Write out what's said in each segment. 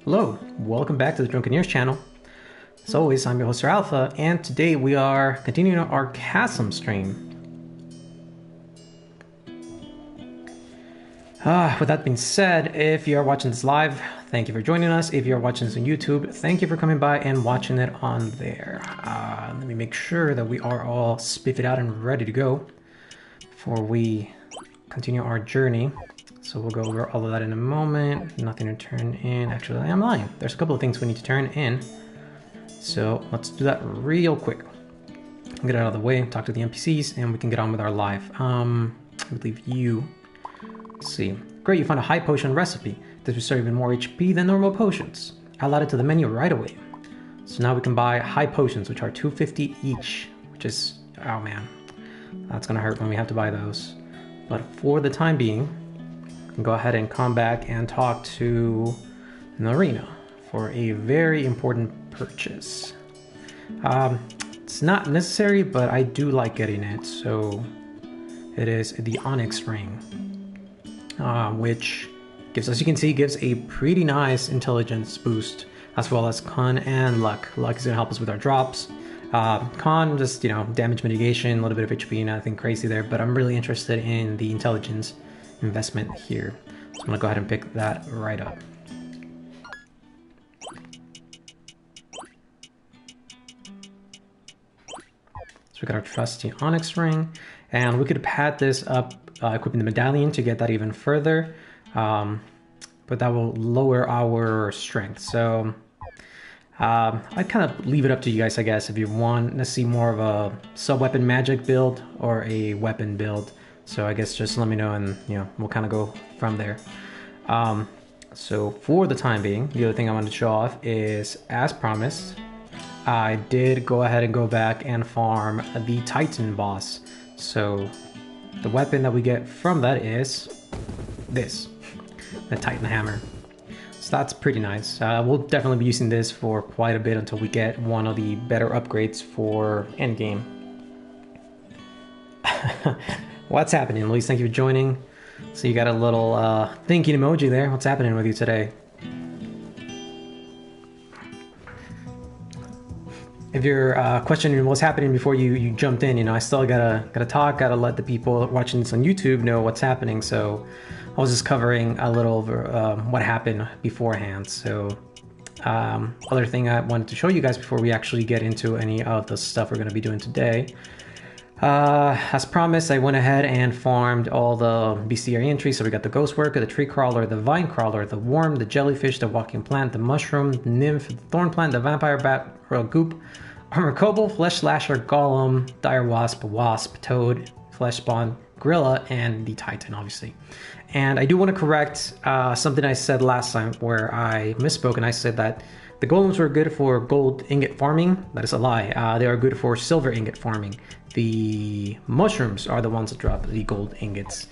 Hello, welcome back to the Drunkeneers channel. As always, I'm your host, Sir Alpha, and today we are continuing our Chasm stream. With that being said, if you are watching this live, thank you for joining us. If you are watching this on YouTube, thank you for coming by and watching it on there. Let me make sure that we are all spiffed out and ready to go before we continue our journey. So we'll go over all of that in a moment. Nothing to turn in. Actually, I'm lying. There's a couple of things we need to turn in. So let's do that real quick. Get it out of the way, talk to the NPCs, and we can get on with our life. I believe you. Let's see. Great, you found a high potion recipe. This restores even more HP than normal potions. I'll add it to the menu right away. So now we can buy high potions, which are 250 each, which is, oh man, that's gonna hurt when we have to buy those. But for the time being, go ahead and come back and talk to Narina for a very important purchase. It's not necessary, but I do like getting it. So it is the Onyx Ring, which gives, as you can see, gives a pretty nice intelligence boost, as well as con and luck. Luck is gonna help us with our drops. Con, just, you know, damage mitigation, a little bit of HP, nothing crazy there, but I'm really interested in the intelligence investment here. So I'm gonna go ahead and pick that right up. So we got our trusty Onyx Ring, and we could pad this up, equipping the medallion to get that even further, but that will lower our strength. So I'd kind of leave it up to you guys, I guess, if you want to see more of a sub-weapon magic build or a weapon build. So I guess just let me know, and you know, we'll kind of go from there. So for the time being, the other thing I wanted to show off is, as promised, I did go ahead and go back and farm the Titan boss. So the weapon that we get from that is this, the Titan hammer. So that's pretty nice. We'll definitely be using this for quite a bit until we get one of the better upgrades for endgame. What's happening, Luis? Thank you for joining. So you got a little thinking emoji there. What's happening with you today? If you're questioning what's happening before you jumped in, you know, I still gotta talk, gotta let the people watching this on YouTube know what's happening. So I was just covering a little over what happened beforehand. So other thing I wanted to show you guys before we actually get into any of the stuff we're gonna be doing today. As promised, I went ahead and farmed all the bestiary entries. So we got the ghost worker, the tree crawler, the vine crawler, the worm, the jellyfish, the walking plant, the mushroom, the nymph, the thorn plant, the vampire bat, goop, armor kobold, flesh slasher, golem, dire wasp, toad, flesh spawn, gorilla, and the titan, obviously. And I do want to correct something I said last time where I misspoke, and I said that the golems were good for gold ingot farming. That is a lie. They are good for silver ingot farming. The mushrooms are the ones that drop the gold ingots,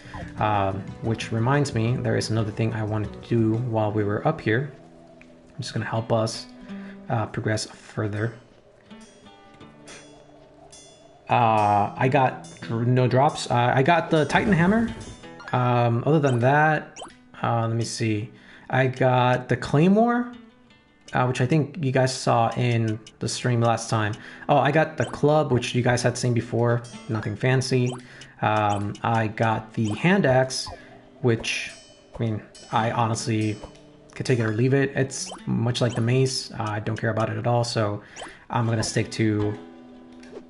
which reminds me, there is another thing I wanted to do while we were up here. I'm just going to help us progress further. I got no drops. I got the Titan hammer. Other than that, let me see. I got the claymore, which I think you guys saw in the stream last time. Oh, I got the club, which you guys had seen before. Nothing fancy. I got the hand axe, which, I mean, I honestly could take it or leave it. It's much like the mace. I don't care about it at all, so I'm going to stick to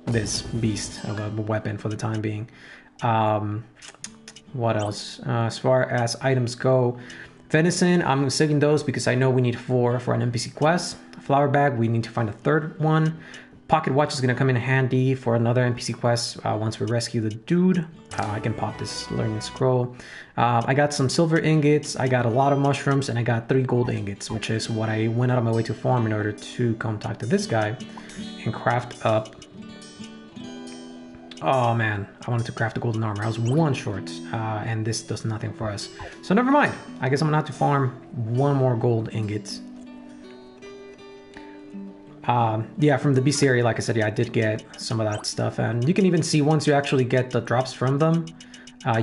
this beast of a weapon for the time being. What else? As far as items go, venison, I'm saving those because I know we need 4 for an NPC quest. Flower bag, we need to find a 3rd one. Pocket watch is going to come in handy for another NPC quest once we rescue the dude. I can pop this learning scroll. I got some silver ingots, I got a lot of mushrooms, and I got 3 gold ingots, which is what I went out of my way to farm in order to come talk to this guy and craft up. Oh man, I wanted to craft a golden armor. I was 1 short, and this does nothing for us. So never mind. I guess I'm gonna have to farm 1 more gold ingot. Yeah, from the bestiary, like I said, yeah, I did get some of that stuff. And you can even see once you actually get the drops from them,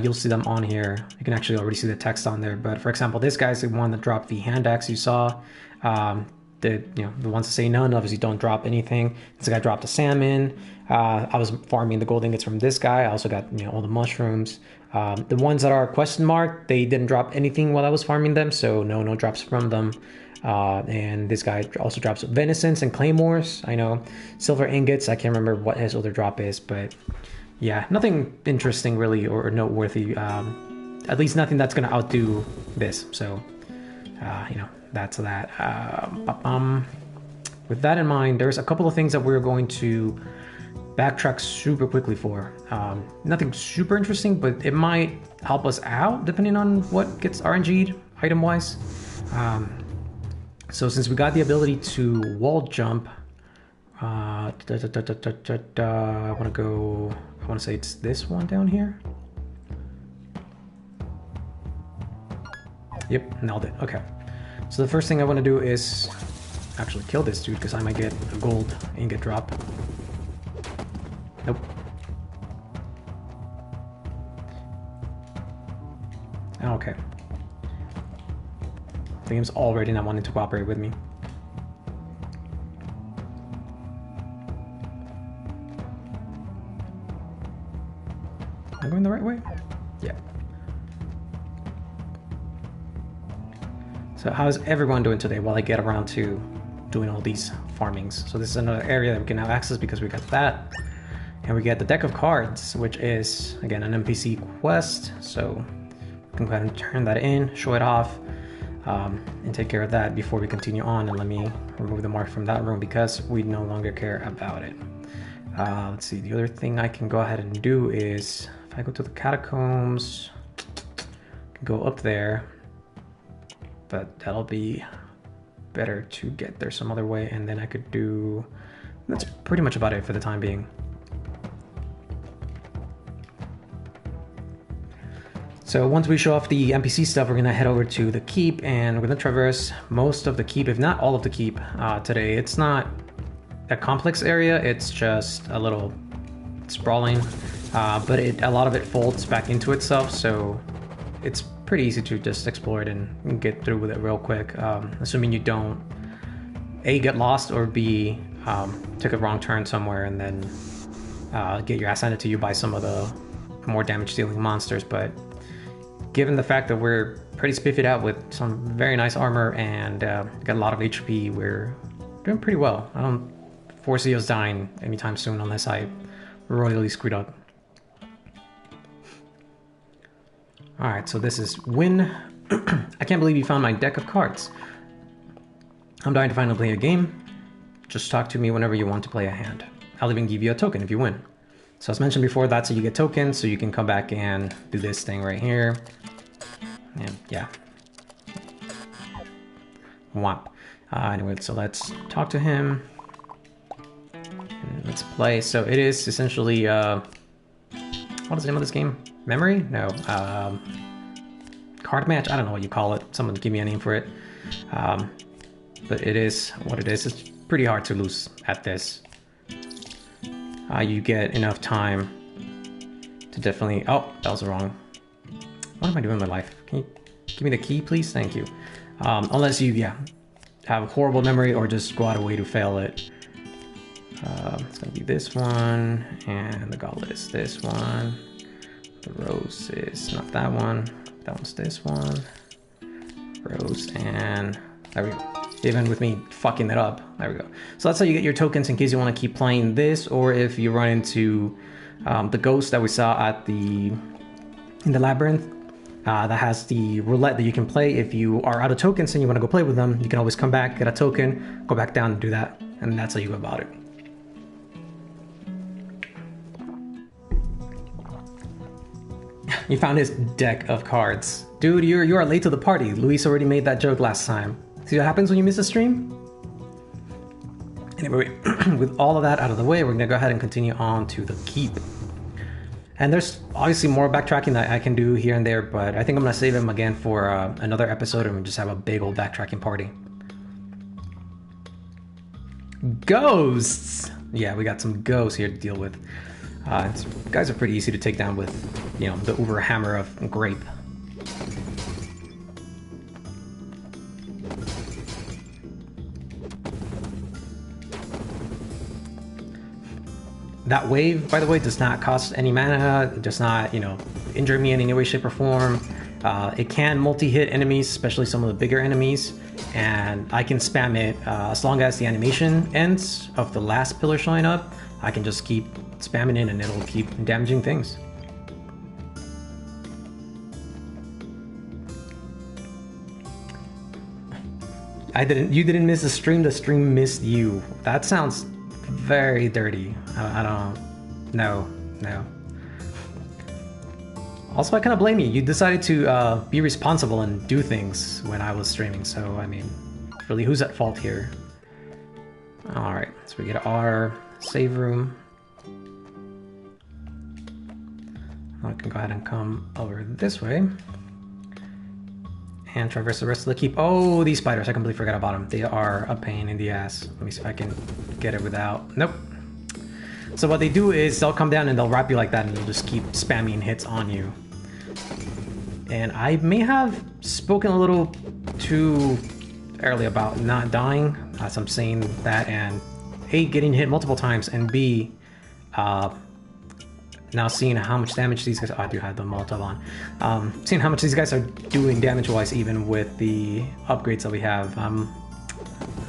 you'll see them on here. You can actually already see the text on there. But for example, this guy's the one that dropped the hand axe you saw. The ones that say none obviously don't drop anything. This guy dropped a salmon. I was farming the gold ingots from this guy. I also got all the mushrooms. The ones that are question mark, they didn't drop anything while I was farming them, so no drops from them. And this guy also drops venisons and claymores. I know silver ingots. I can't remember what his other drop is, but yeah, nothing interesting really or noteworthy. At least nothing that's gonna outdo this. So that's that. With that in mind, there's a couple of things that we're going to backtrack super quickly for. Nothing super interesting, but it might help us out depending on what gets RNG'd item wise. So since we got the ability to wall jump, I want to say it's this one down here. Yep, nailed it. Okay. So the first thing I want to do is actually kill this dude because I might get a gold ingot drop. Nope. Okay. The game's already not wanting to cooperate with me. Am I going the right way? Yeah. So how's everyone doing today while I get around to doing all these farmings? So this is another area that we can have access because we got that. And we get the deck of cards, which is, again, an NPC quest. So we can go ahead and turn that in, show it off, and take care of that before we continue on. And let me remove the mark from that room because we no longer care about it. Let's see, the other thing I can go ahead and do is, if I go to the catacombs, I can go up there. But that'll be better to get there some other way, and then I could do... That's pretty much about it for the time being. So once we show off the NPC stuff, we're going to head over to the keep, and we're going to traverse most of the keep, if not all of the keep, today. It's not a complex area, it's just a little sprawling, but a lot of it folds back into itself, so it's pretty easy to just explore it and get through with it real quick, assuming you don't A, get lost, or B, take a wrong turn somewhere and then get your ass handed to you by some of the more damage dealing monsters. But given the fact that we're pretty spiffed out with some very nice armor and got a lot of HP, we're doing pretty well. I don't foresee us dying anytime soon unless I royally screwed up. Alright, so this is win. I can't believe you found my deck of cards. I'm dying to finally play a game. Just talk to me whenever you want to play a hand. I'll even give you a token if you win. So as mentioned before, that's how you get tokens, so you can come back and do this thing right here. And yeah. Whomp. Anyway, so let's talk to him. And let's play. So it is essentially, what is the name of this game? Memory? No. Card match? I don't know what you call it. Someone give me a name for it. But it is what it is. It's pretty hard to lose at this. You get enough time to definitely... Oh, that was wrong. What am I doing in my life? Can you give me the key, please? Thank you. Unless you, have horrible memory or just go out of way to fail it. It's going to be this one. And the goblet is this one. The rose is not that one. That one's this one. Rose, and there we go. Even with me fucking it up, there we go. So that's how you get your tokens in case you want to keep playing this, or if you run into the ghost that we saw in the labyrinth. That has the roulette that you can play. If you are out of tokens and you want to go play with them, you can always come back, get a token, go back down and do that, and that's how you go about it. You found his deck of cards. Dude, you are late to the party. Luis already made that joke last time. See what happens when you miss a stream? Anyway, with all of that out of the way, we're gonna go ahead and continue on to the keep. And there's obviously more backtracking that I can do here and there, but I think I'm gonna save him again for another episode and we just have a big old backtracking party. Ghosts! Yeah, we got some ghosts here to deal with. Guys are pretty easy to take down with, you know, the Uber Hammer of Grape. That wave, by the way, does not cost any mana. It does not, you know, injure me in any way, shape, or form. It can multi-hit enemies, especially some of the bigger enemies, and I can spam it as long as the animation ends of the last pillar showing up. I can just keep spamming it and it'll keep damaging things. You didn't miss the stream missed you. That sounds very dirty. I don't, no. Also, I kind of blame you. You decided to be responsible and do things when I was streaming, so I mean, really, who's at fault here? Alright, so we get our save room. I can go ahead and come over this way. And traverse the rest of the keep. Oh, these spiders, I completely forgot about them. They are a pain in the ass. Let me see if I can get it without... Nope. So what they do is they'll come down and they'll wrap you like that and they'll just keep spamming hits on you. And I may have spoken a little too early about not dying, as I'm saying that, and A, getting hit multiple times, and B, now seeing how much damage these guys... Oh, I do have the Molotov on. Seeing how much these guys are doing damage-wise, even with the upgrades that we have. I'm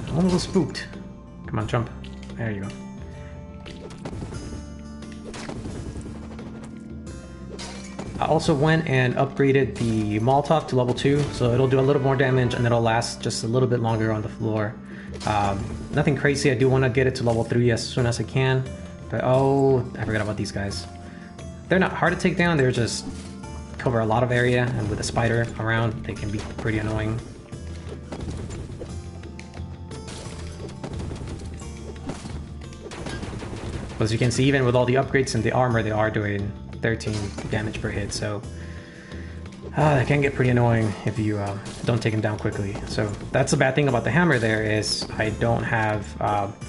a little spooked. Come on, jump. There you go. I also went and upgraded the Molotov to level 2, so it'll do a little more damage and it'll last just a little bit longer on the floor. Nothing crazy. I do want to get it to level 3 as soon as I can. But oh, I forgot about these guys. They're not hard to take down, they're just cover a lot of area, and with a spider around, they can be pretty annoying. But as you can see, even with all the upgrades and the armor, they are doing 13 damage per hit, so that can get pretty annoying if you don't take them down quickly. So that's the bad thing about the hammer there, is I don't have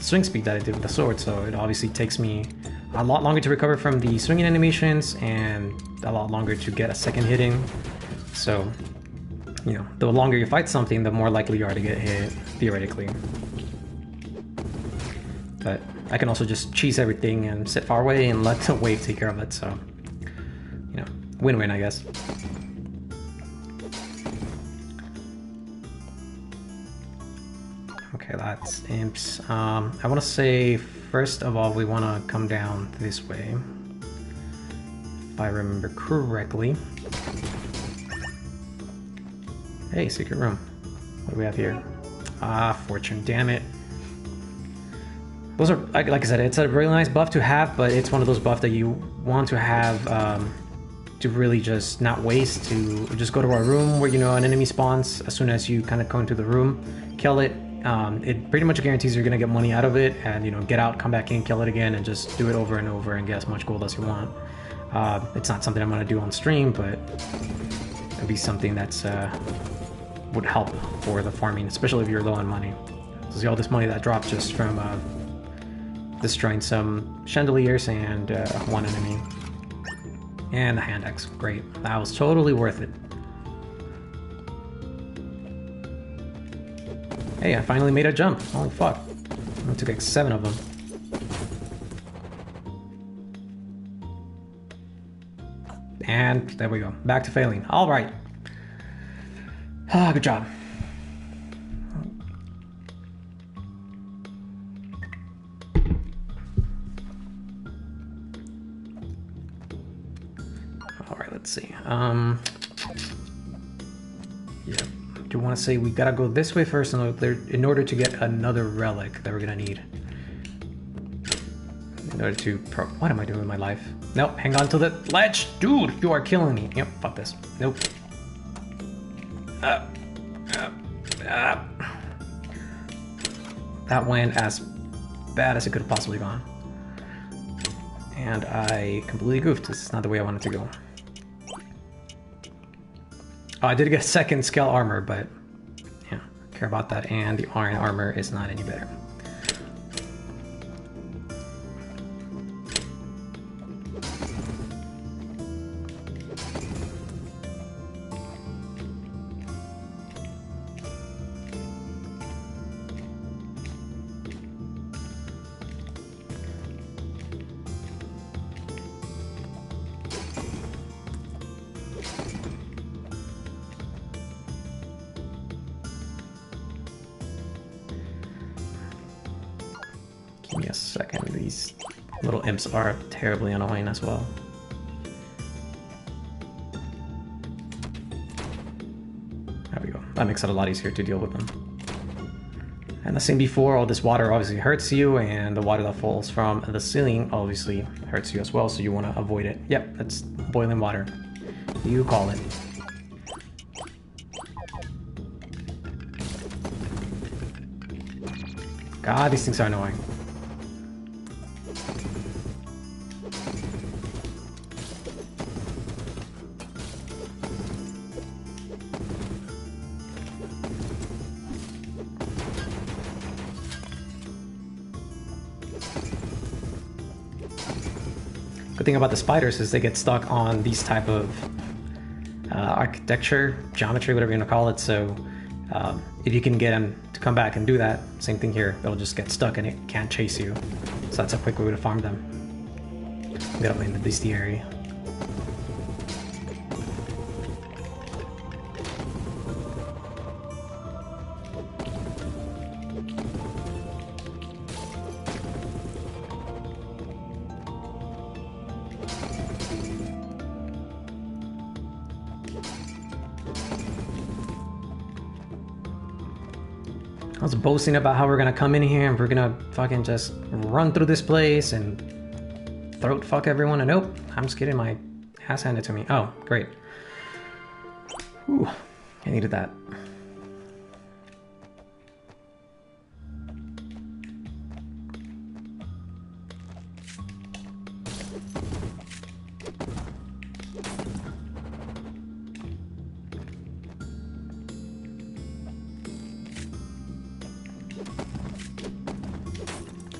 swing speed that I did with the sword, so it obviously takes me a lot longer to recover from the swinging animations and a lot longer to get a second hitting. So, you know, the longer you fight something, the more likely you are to get hit, theoretically. But I can also just cheese everything and sit far away and let the wave take care of it, so, you know, win-win, I guess. Okay, that's imps. I want to say, first of all, we want to come down this way, if I remember correctly. Hey, secret room. What do we have here? Ah, fortune, damn it. Those are, like I said, it's a really nice buff to have, but it's one of those buffs that you want to have to really just not waste, to just go to a room where, you know, an enemy spawns. As soon as you kind of go into the room, kill it. It pretty much guarantees you're gonna get money out of it, and, you know, get out, come back in, kill it again, and just do it over and over and get as much gold as you want. It's not something I'm gonna do on stream, but it'd be something that's would help for the farming, especially if you're low on money. So see all this money that dropped just from destroying some chandeliers and one enemy. And the hand axe, great. That was totally worth it. Hey, I finally made a jump. Holy fuck. It took like 7 of them. And there we go. Back to failing. Alright. Ah, good job. Alright, let's see. Yeah. Do you want to say we gotta go this way first in order to get another relic that we're gonna need? In order to what am I doing with my life? Nope, hang on to the ledge! Dude, you are killing me! Yep, fuck this. Nope. That went as bad as it could have possibly gone. And I completely goofed. This is not the way I wanted to go. Oh, I did get second scale armor, but yeah, care about that. And the iron armor is not any better. Give me a second. These little imps are terribly annoying as well. There we go. That makes it a lot easier to deal with them. And the same before, all this water obviously hurts you, and the water that falls from the ceiling obviously hurts you as well, so you want to avoid it. Yep, that's boiling water. You call it. God, these things are annoying. Good thing about the spiders is they get stuck on these type of architecture, geometry, whatever you want to call it. So if you can get them to come back and do that, same thing here, they'll just get stuck and it can't chase you. So that's a quick way to farm them. Get up in the bestiary. I was boasting about how we're gonna come in here and we're gonna fucking just run through this place and throat fuck everyone, and nope, I'm just getting my ass handed to me. Oh, great. Ooh, I needed that.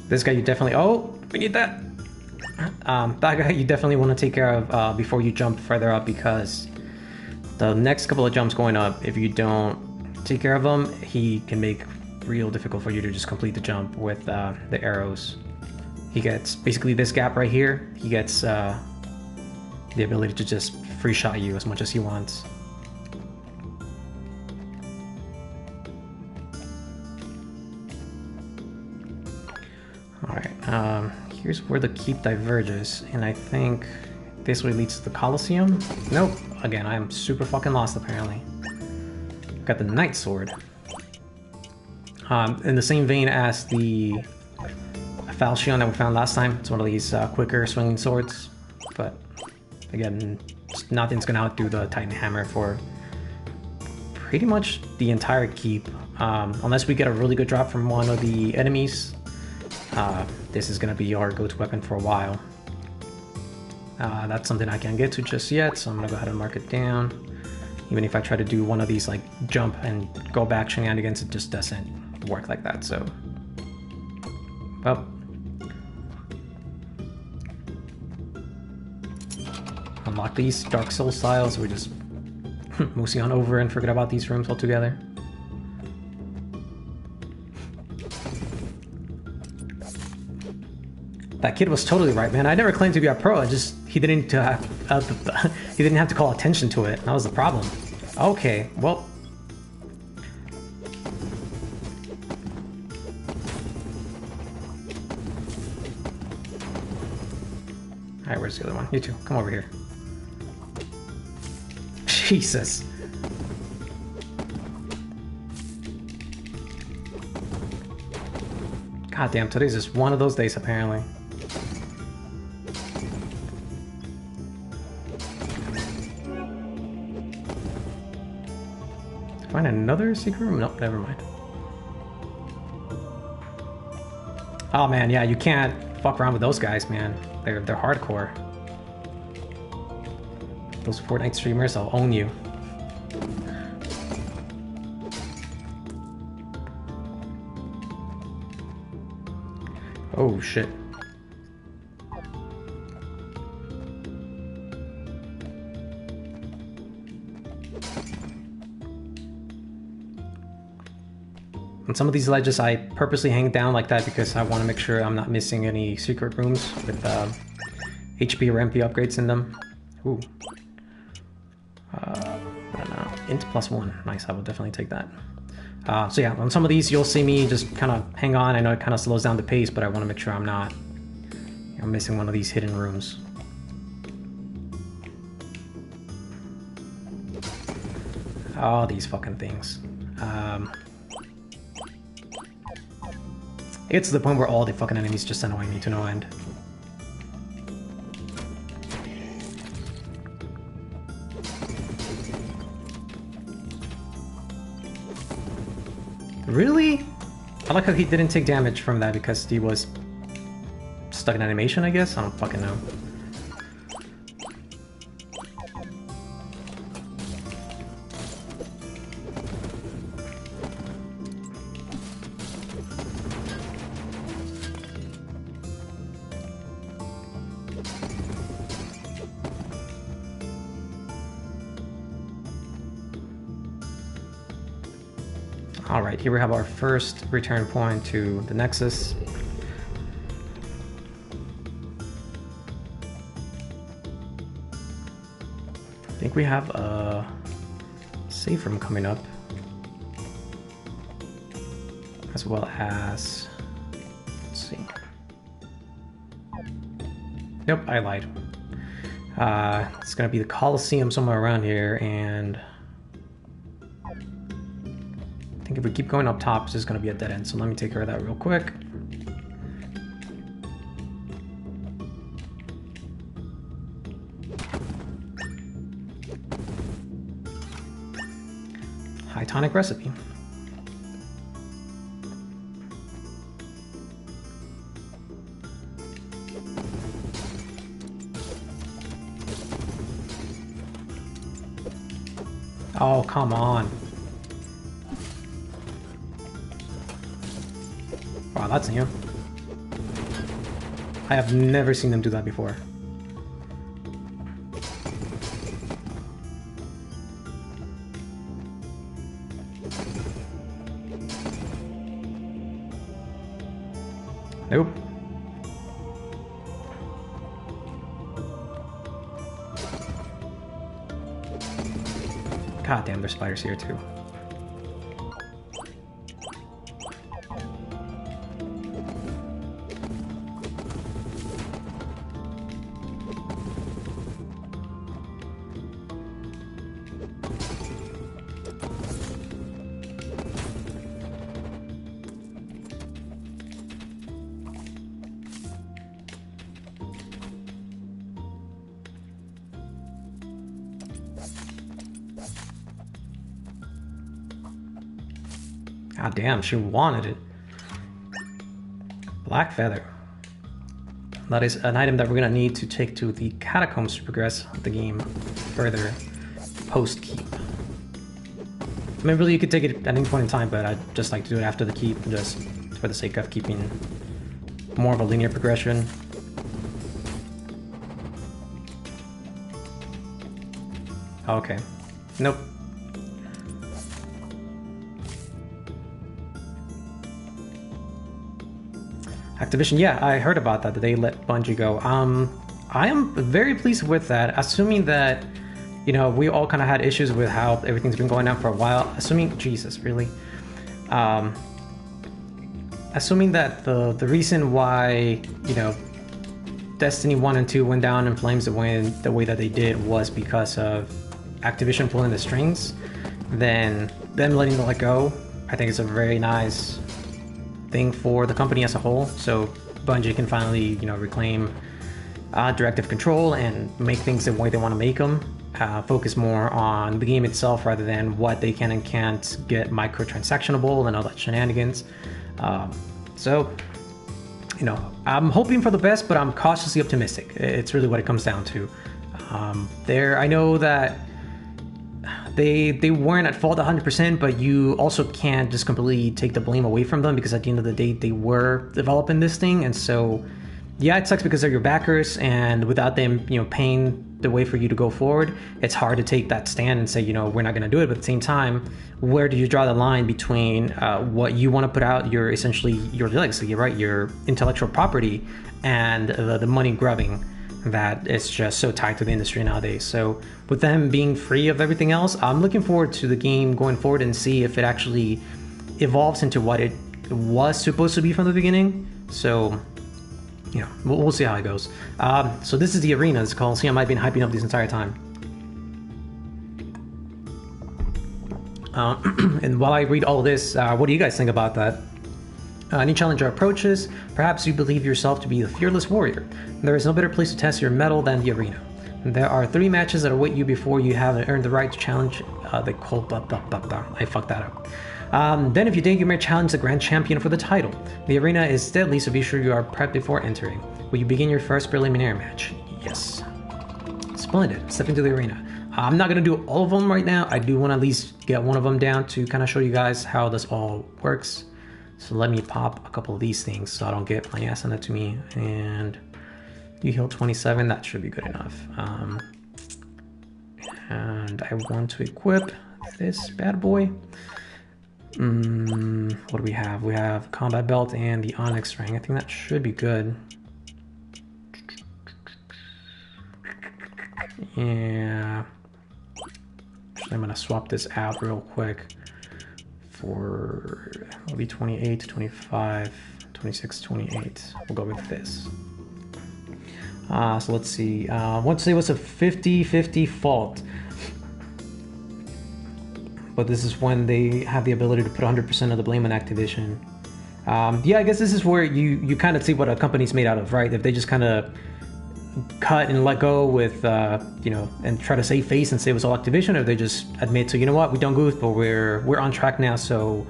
This guy you definitely... Oh, we need that! That guy you definitely want to take care of before you jump further up, because the next couple of jumps going up, if you don't take care of him, he can make real difficult for you to just complete the jump with the arrows. He gets basically this gap right here. He gets the ability to just free shot you as much as he wants. Alright, here's where the keep diverges, and I think this way leads to the Colosseum. Nope, again, I'm super fucking lost apparently. Got the Knight Sword. In the same vein as the Falchion that we found last time. It's one of these quicker swinging swords, but again, nothing's gonna outdo the Titan Hammer for pretty much the entire keep, unless we get a really good drop from one of the enemies. This is gonna be our go-to weapon for a while. That's something I can't get to just yet, so I'm gonna go ahead and mark it down. Even if I try to do one of these like jump and go back shenanigans, it just doesn't work like that, so... Well... Unlock these Dark Souls style, so we just moosey on over and forget about these rooms altogether. That kid was totally right, man. I never claimed to be a pro. He didn't have to call attention to it. That was the problem. Okay, well. Alright, where's the other one? You two, come over here. Jesus. God damn, today's just one of those days apparently. Find another secret room? Nope, never mind. Oh man, yeah, you can't fuck around with those guys, man. They're hardcore. Those Fortnite streamers, I'll own you. Oh shit. On some of these ledges I purposely hang down like that because I want to make sure I'm not missing any secret rooms with HP or MP upgrades in them. Ooh. Int +1. Nice, I will definitely take that. So yeah, on some of these, you'll see me just kind of hang on. I know it kind of slows down the pace, but I want to make sure I'm not missing one of these hidden rooms. Oh, these fucking things. It gets to the point where all the fucking enemies just annoy me to no end. Really? I like how he didn't take damage from that because he was stuck in animation, I guess? I don't fucking know. Alright, here we have our first return point to the Nexus. I think we have a save room coming up. As well as... let's see. Nope, I lied. It's gonna be the Coliseum somewhere around here, and... I think if we keep going up top, it's just going to be a dead end, so let me take care of that real quick. High tonic recipe. Oh, come on. Wow, that's new. I have never seen them do that before. Nope. God damn, there's spiders here too. God damn, she wanted it. Black feather. That is an item that we're gonna need to take to the catacombs to progress the game further post keep. I mean, really, you could take it at any point in time, but I'd just like to do it after the keep, just for the sake of keeping more of a linear progression. Okay. Nope. Activision, yeah, I heard about that they let Bungie go. I am very pleased with that, assuming that, you know, we all kind of had issues with how everything's been going on for a while. Assuming, Jesus, really? Assuming that the reason why, you know, Destiny 1 and 2 went down in flames the way that they did was because of Activision pulling the strings, then them letting them let go, I think it's a very nice thing for the company as a whole, so Bungie can finally, you know, reclaim directive control and make things the way they want to make them, focus more on the game itself rather than what they can and can't get microtransactionable and all that shenanigans. So, you know, I'm hoping for the best, but I'm cautiously optimistic. It's really what it comes down to. I know that they weren't at fault 100%, but you also can't just completely take the blame away from them, because at the end of the day, they were developing this thing. And so, yeah, it sucks because they're your backers, and without them, you know, paying the way for you to go forward, it's hard to take that stand and say, you know, we're not going to do it. But at the same time, where do you draw the line between what you want to put out, your essentially your legacy, right, your intellectual property, and the money grubbing that is just so tied to the industry nowadays? So with them being free of everything else, I'm looking forward to the game going forward and see if it actually evolves into what it was supposed to be from the beginning. So, you know, we'll see how it goes. So this is the arena. It's called. See, I've been hyping up this entire time. And while I read all this, what do you guys think about that? Any challenger approaches, perhaps you believe yourself to be the fearless warrior. There is no better place to test your mettle than the arena. There are 3 matches that await you before you have earned the right to challenge the cold. I fucked that up. Then if you dig, you may challenge the grand champion for the title. The arena is deadly, so be sure you are prepped before entering. Will you begin your first preliminary match? Yes. Splendid. Step into the arena. I'm not going to do all of them right now. I do want to at least get one of them down to kind of show you guys how this all works. So let me pop a couple of these things so I don't get my ass handed to me. And you heal 27. That should be good enough. And I want to equip this bad boy. What do we have? We have combat belt and the onyx ring. I think that should be good. Yeah. I'm gonna swap this out real quick for maybe 28, 25, 26, 28. We'll go with this. So let's see. Let's say it was a 50-50 fault. But this is when they have the ability to put 100% of the blame on Activision. Yeah, I guess this is where you kind of see what a company's made out of, right? If they just kind of cut and let go with, you know, and try to save face and say it was all Activision, or they just admit to, you know what, we done goofed, but we're on track now, so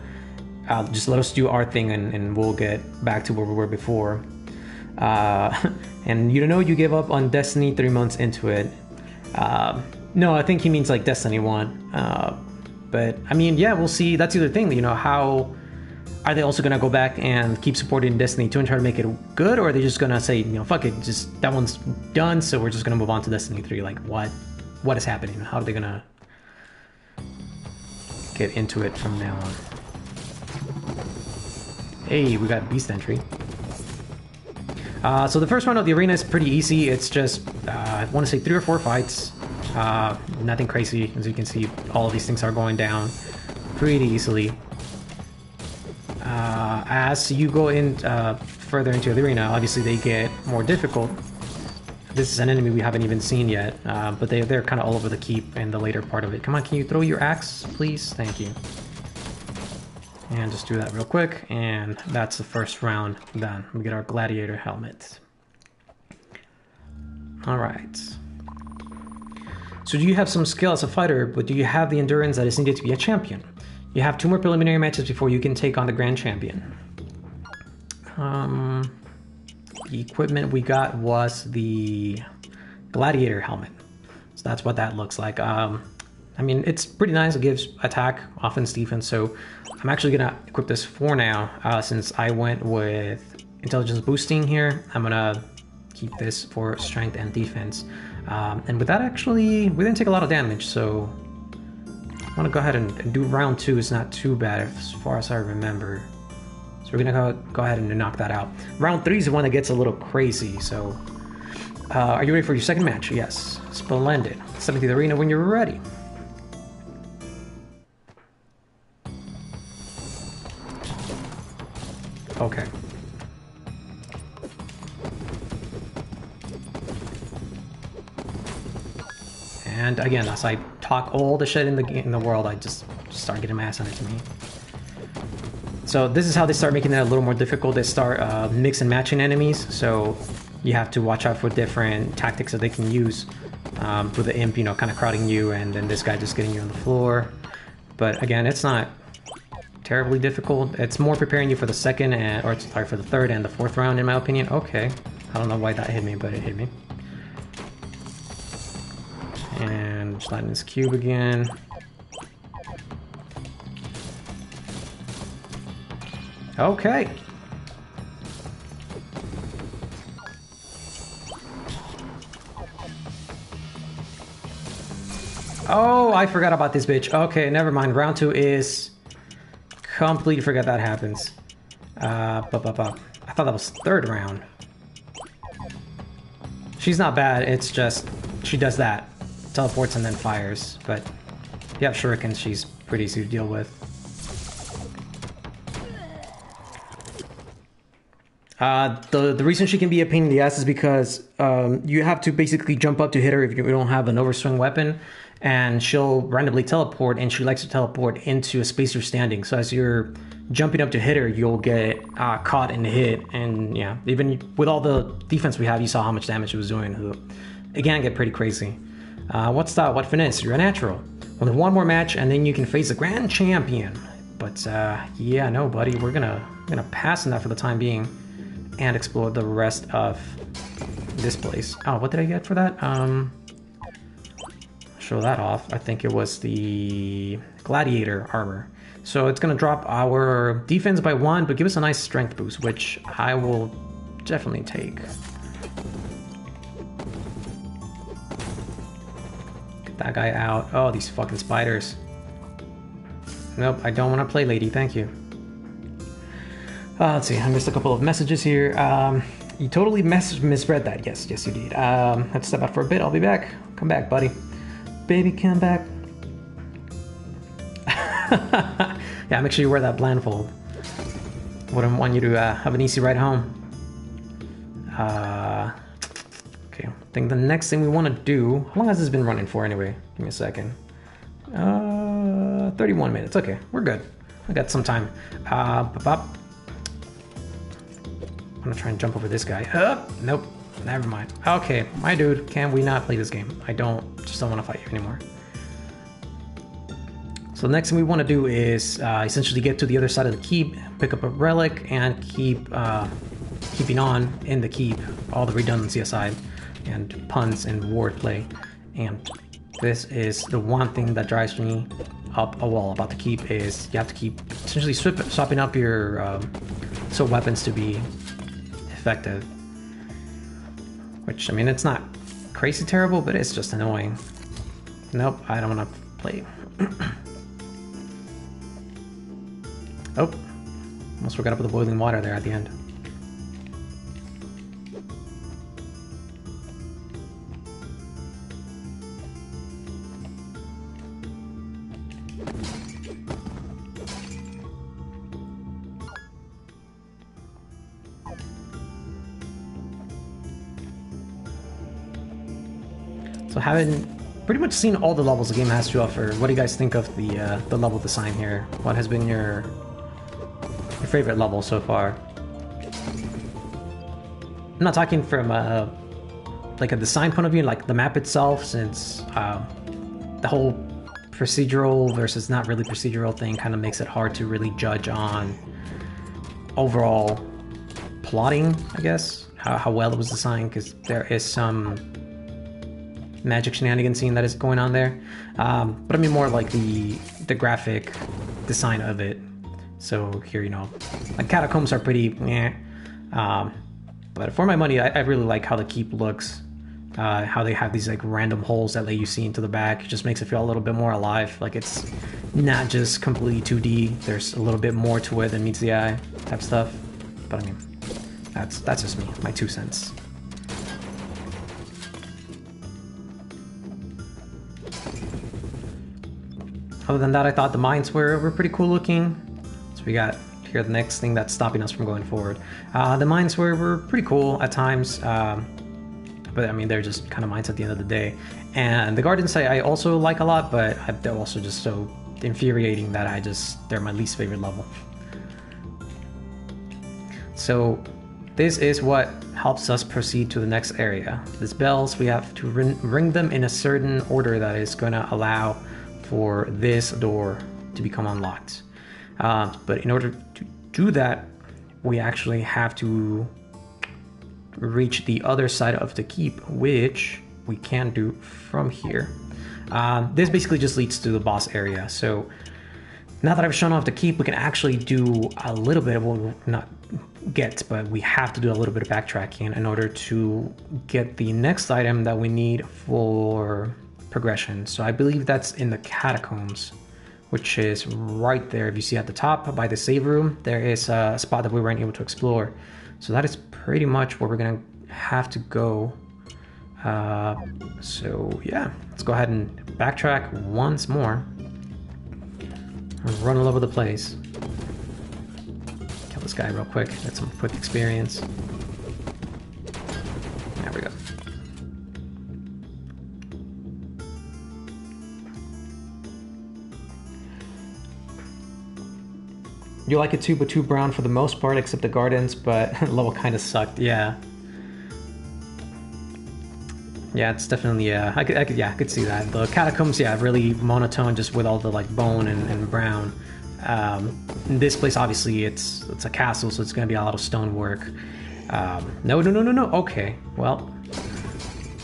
just let us do our thing and we'll get back to where we were before. And you know, you give up on Destiny 3 months into it. No, I think he means like Destiny 1. But I mean, yeah, we'll see. That's the other thing, you know, how are they also going to go back and keep supporting Destiny 2 and try to make it good, or are they just going to say, you know, fuck it, just that one's done, so we're just going to move on to Destiny 3? Like, what is happening? How are they going to get into it from now on? Hey, we got beast entry. So the first round of the arena is pretty easy. It's just, I want to say 3 or 4 fights. Nothing crazy. As you can see, all of these things are going down pretty easily. As you go in further into the arena, obviously they get more difficult. This is an enemy we haven't even seen yet, but they're kind of all over the keep in the later part of it. Come on, can you throw your axe, please? Thank you. And just do that real quick, and that's the first round done. We get our gladiator helmet. All right. So do you have some skill as a fighter, but do you have the endurance that is needed to be a champion? You have 2 more preliminary matches before you can take on the grand champion. The equipment we got was the gladiator helmet. So that's what that looks like. I mean, it's pretty nice. It gives attack, offense, defense. So I'm actually going to equip this for now. Since I went with intelligence boosting here, I'm going to keep this for strength and defense. And with that, actually, we didn't take a lot of damage. So I want to go ahead and do round 2. It's not too bad as far as I remember. So we're going to go ahead and knock that out. Round 3 is the one that gets a little crazy. So are you ready for your second match? Yes. Splendid. Step into the arena when you're ready. Okay. And again, as I talk all the shit in the world, I just start getting my ass handed to me. So this is how they start making it a little more difficult. They start mix and matching enemies, so you have to watch out for different tactics that they can use. With the imp, you know, kind of crowding you, and then this guy just getting you on the floor. But again, it's not terribly difficult. It's more preparing you for the second, for the third and the fourth round, in my opinion. Okay, I don't know why that hit me, but it hit me. And just lighten this cube again. Okay. Oh, I forgot about this bitch. Okay, never mind. Round 2 is... Completely forgot that happens. I thought that was third round. She's not bad, it's just... She does that. Teleports and then fires. But if you have shurikens, she's pretty easy to deal with. The reason she can be a pain in the ass is because you have to basically jump up to hit her if you don't have an overswing weapon, and she'll randomly teleport, and she likes to teleport into a space you're standing. So as you're jumping up to hit her, you'll get caught in the hit, and yeah, even with all the defense we have, you saw how much damage it was doing. It can get pretty crazy. What style? What finesse? You're a natural. Only one more match, and then you can face the grand champion. But yeah, no, buddy, we're gonna pass on that for the time being, and explore the rest of this place. Oh, what did I get for that? Show that off. I think it was the gladiator armor. So it's gonna drop our defense by 1, but give us a nice strength boost, which I will definitely take. Get that guy out. Oh, these fucking spiders. Nope, I don't want to play lady, thank you. Let's see, I missed a couple of messages here. You totally misread that. Yes, you did. Let's step out for a bit. I'll be back. Come back, buddy. Baby, come back. Yeah, make sure you wear that blindfold. Wouldn't want you to have an easy ride home. Okay, I think the next thing we want to do... How long has this been running for anyway? Give me a second. 31 minutes. Okay, we're good. I got some time. I'm gonna try and jump over this guy. Nope, never mind. Okay, my dude, can we not play this game? I just don't want to fight you anymore. So the next thing we want to do is essentially get to the other side of the keep, pick up a relic, and keep keeping on in the keep, all the redundancy aside, and puns and wordplay. And this is the one thing that drives me up a wall about the keep, is you have to keep essentially swapping up your so weapons to be effective. Which, I mean, it's not crazy terrible, but it's just annoying. Nope, I don't want to play. Oh, almost forgot about the boiling water there at the end. So having pretty much seen all the levels the game has to offer, what do you guys think of the level design here? What has been your favorite level so far? I'm not talking from like a design point of view, like the map itself, since the whole procedural versus not really procedural thing kind of makes it hard to really judge on overall plotting, I guess, how well it was designed, because there is some magic shenanigans scene that is going on there, but I mean more like the graphic design of it. So here, you know, like catacombs are pretty but for my money, I really like how the keep looks, how they have these like random holes that let you see into the back. It just makes it feel a little bit more alive, like it's not just completely 2D. There's a little bit more to it than meets the eye type stuff. But I mean, that's just me, my 2 cents. Other than that, I thought the mines were pretty cool looking. So we got here the next thing that's stopping us from going forward. The mines were pretty cool at times, but I mean, they're just kind of mines at the end of the day. And the gardens I also like a lot, but they're also just so infuriating that they're my least favorite level. So this is what helps us proceed to the next area. These bells, we have to ring them in a certain order that is going to allow for this door to become unlocked. But in order to do that, we actually have to reach the other side of the keep, which we can do from here. This basically just leads to the boss area. So now that I've shown off the keep, we can actually do a little bit of, well, not get, but we have to do a little bit of backtracking in order to get the next item that we need for progression. So I believe that's in the catacombs, which is right there. If you see at the top by the save room, there is a spot that we weren't able to explore. So that is pretty much where we're gonna have to go. So yeah, let's go ahead and backtrack once more. Run all over the place. Kill this guy real quick. Get some quick experience. There we go. You like it too, but too brown for the most part, except the gardens, but level kind of sucked. Yeah. Yeah, it's definitely, I could see that. The catacombs, yeah, really monotone, just with all the like bone and brown. In this place, obviously, it's a castle, so it's gonna be a lot of stonework. No. Okay, well,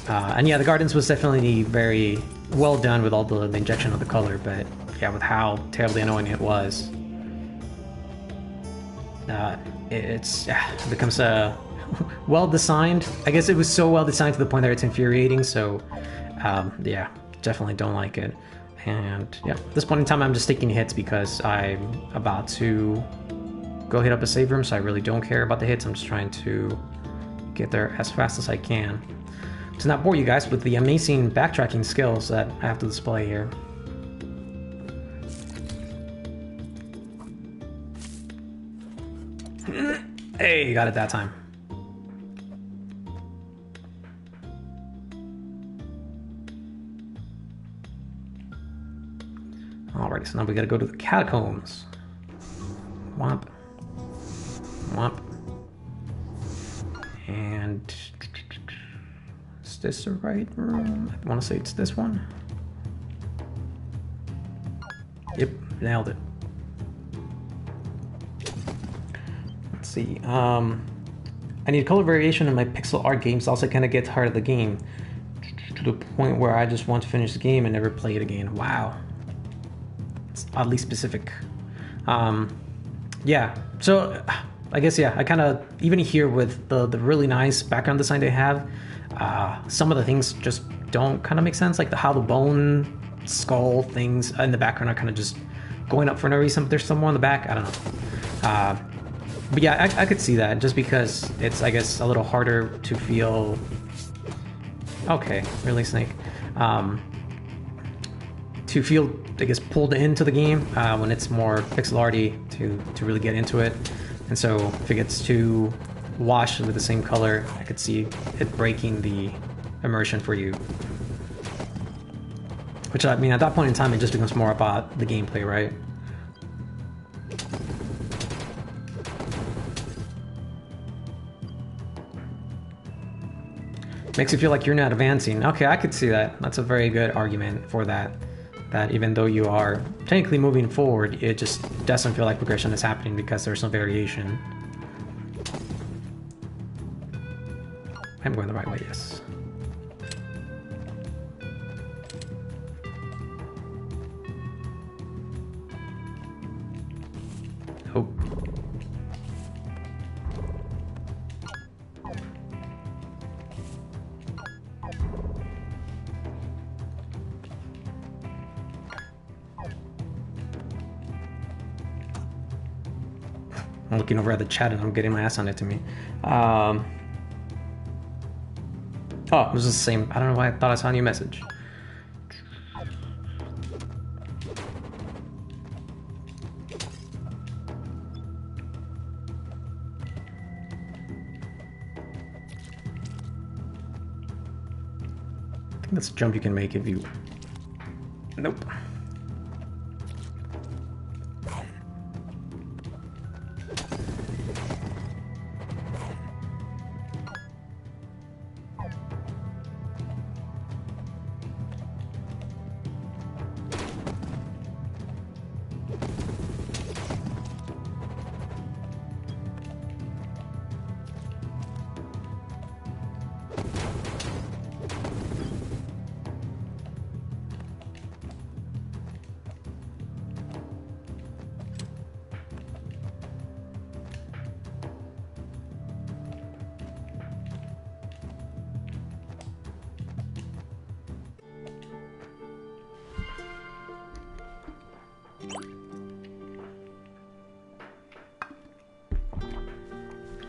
and yeah, the gardens was definitely very well done with all the injection of the color, but yeah, with how terribly annoying it was, it becomes a well designed. I guess it was so well designed to the point that it's infuriating. So, yeah, definitely don't like it. And yeah, at this point in time, I'm just taking hits because I'm about to go hit up a save room. So I really don't care about the hits. I'm just trying to get there as fast as I can to not bore you guys with the amazing backtracking skills that I have to display here. Hey, got it that time. Alrighty, so now we gotta go to the catacombs. Womp. Womp. And is this the right room? I want to say it's this one. Yep, nailed it. Let's see. I need color variation in my pixel art games. Also, kind of get tired of the game to the point where I just want to finish the game and never play it again. Wow, it's oddly specific. Yeah. So I guess yeah. I kind of even here with the really nice background design they have. Some of the things just don't kind of make sense, like how the bone skull things in the background are kind of just going up for no reason. But there's someone in the back. I don't know. But yeah, I could see that just because it's, I guess, a little harder to feel. Okay, really, Snake. To feel, I guess, pulled into the game when it's more pixel arty to really get into it. And so if it gets too washed with the same color, I could see it breaking the immersion for you. Which, I mean, at that point in time, it just becomes more about the gameplay, right? Makes you feel like you're not advancing. Okay, I could see that. That's a very good argument for that. That even though you are technically moving forward, it just doesn't feel like progression is happening because there's no variation. I'm going the right way, yes. Oh. I'm looking over at the chat and I'm getting my ass handed to me. Oh, it was the same. I don't know why I thought I saw a new message. I think that's a jump you can make if you... Nope.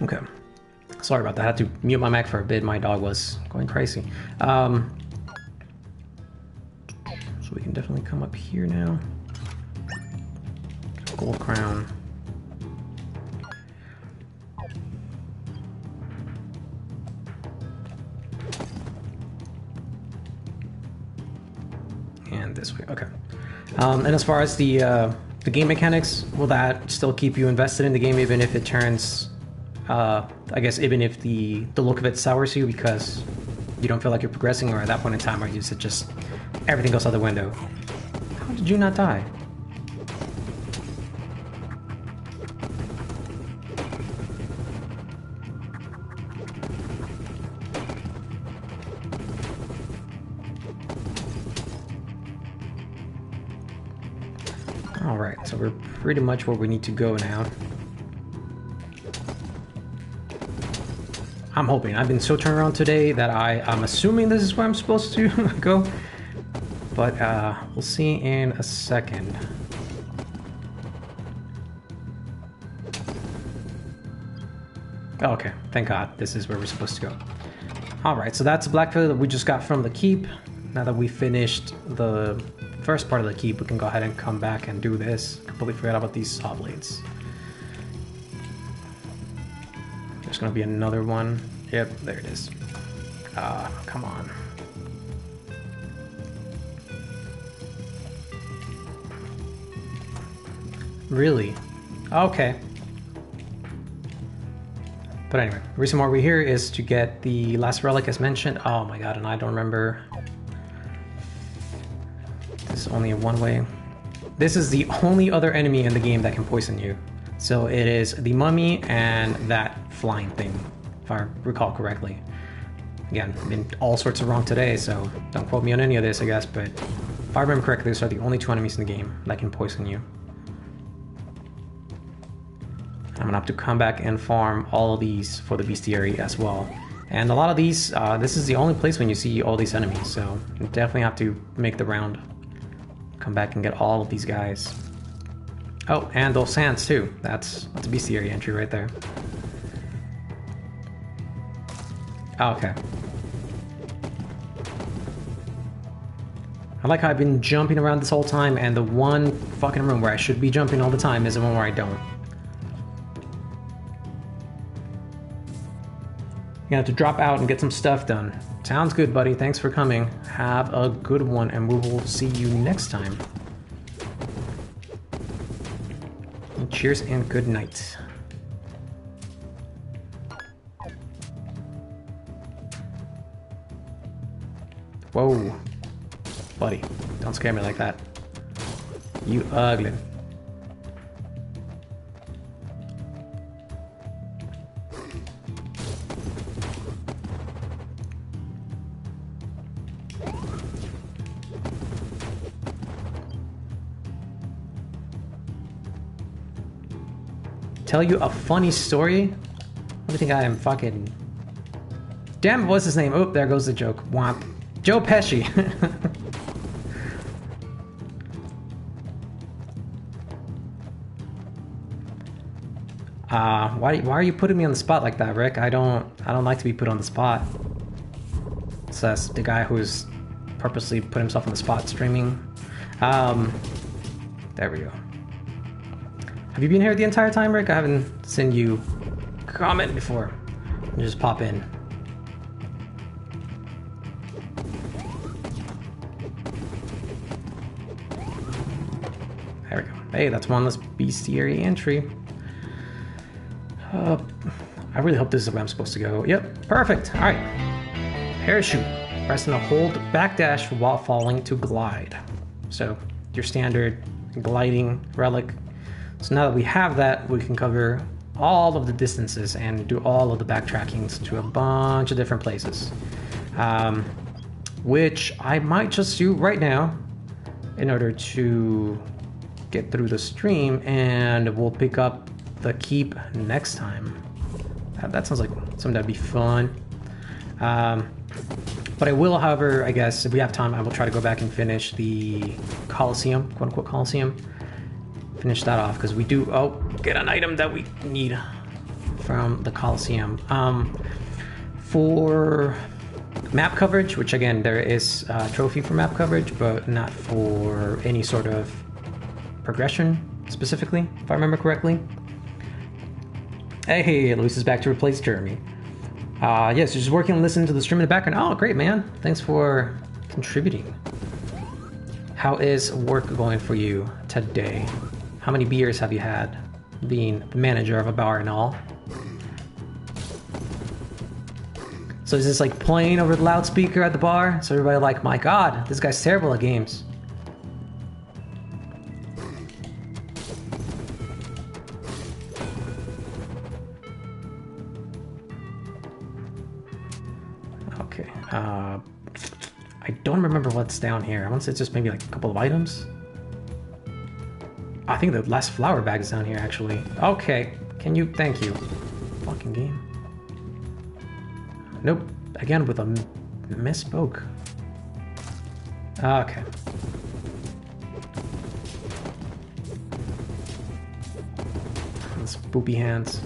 Okay. Sorry about that. I had to mute my mic for a bit. My dog was going crazy. So we can definitely come up here now. Gold crown. And this way, okay. And as far as the game mechanics, will that still keep you invested in the game even if it turns, I guess, even if the look of it sours you because you don't feel like you're progressing, or at that point in time, or is it just everything goes out the window? How did you not die? Alright, so we're pretty much where we need to go now. I'm hoping. I've been so turned around today that I'm assuming this is where I'm supposed to go. But we'll see in a second. Oh, okay, thank God. This is where we're supposed to go. Alright, so that's a black feather that we just got from the keep. Now that we finished the first part of the keep, we can go ahead and come back and do this. Completely forgot about these saw blades. There's gonna be another one. Yep, there it is. Come on. Really? Okay. But anyway, the reason why we're here is to get the last relic as mentioned. Oh my god, and I don't remember. This is only a one way. This is the only other enemy in the game that can poison you. So it is the mummy and that flying thing, if I recall correctly. Again, I've been all sorts of wrong today, so don't quote me on any of this, I guess, but if I remember correctly, these are the only two enemies in the game that can poison you. I'm gonna have to come back and farm all of these for the bestiary as well. And a lot of these, this is the only place when you see all these enemies, so you definitely have to make the round. Come back and get all of these guys. Oh, and those sands too. That's a bestiary entry right there. Oh, okay. I like how I've been jumping around this whole time, and the one fucking room where I should be jumping all the time is the one where I don't. You have to drop out and get some stuff done. Sounds good, buddy. Thanks for coming. Have a good one, and we will see you next time. And cheers and good night. Whoa. Buddy, don't scare me like that. You ugly. Tell you a funny story? What do you think I am, fucking... Damn, what's his name? Oh, there goes the joke. Womp. Joe Pesci. Why are you putting me on the spot like that, Rick? I don't like to be put on the spot. Says the guy who's purposely put himself on the spot streaming. There we go. Have you been here the entire time, Rick? I haven't seen you comment before. You just pop in. There we go. Hey, that's one less bestiary entry. I really hope this is where I'm supposed to go. Yep, perfect. All right. Parachute. Pressing the hold backdash while falling to glide. So your standard gliding relic. So now that we have that, we can cover all of the distances and do all of the backtrackings to a bunch of different places. Which I might just do right now in order to get through the stream, and we'll pick up the keep next time. That sounds like something that'd be fun. But I will, however, I guess if we have time, I will try to go back and finish the Colosseum, quote unquote Colosseum. Finish that off because we do get an item that we need from the Colosseum. For map coverage, which again there is a trophy for map coverage, but not for any sort of progression specifically, if I remember correctly. Hey, Luis is back to replace Jeremy. Yes, just working and listening to the stream in the background. Oh, great, man. Thanks for contributing. How is work going for you today? How many beers have you had? Being the manager of a bar and all. So is this like playing over the loudspeaker at the bar? So everybody like, my god, this guy's terrible at games. Okay, I don't remember what's down here. I want to say it's just maybe like a couple of items. I think the last flower bag is down here actually. Okay, can you, thank you. Fucking game. Nope, again with a misspoke. Okay. Those boopy hands.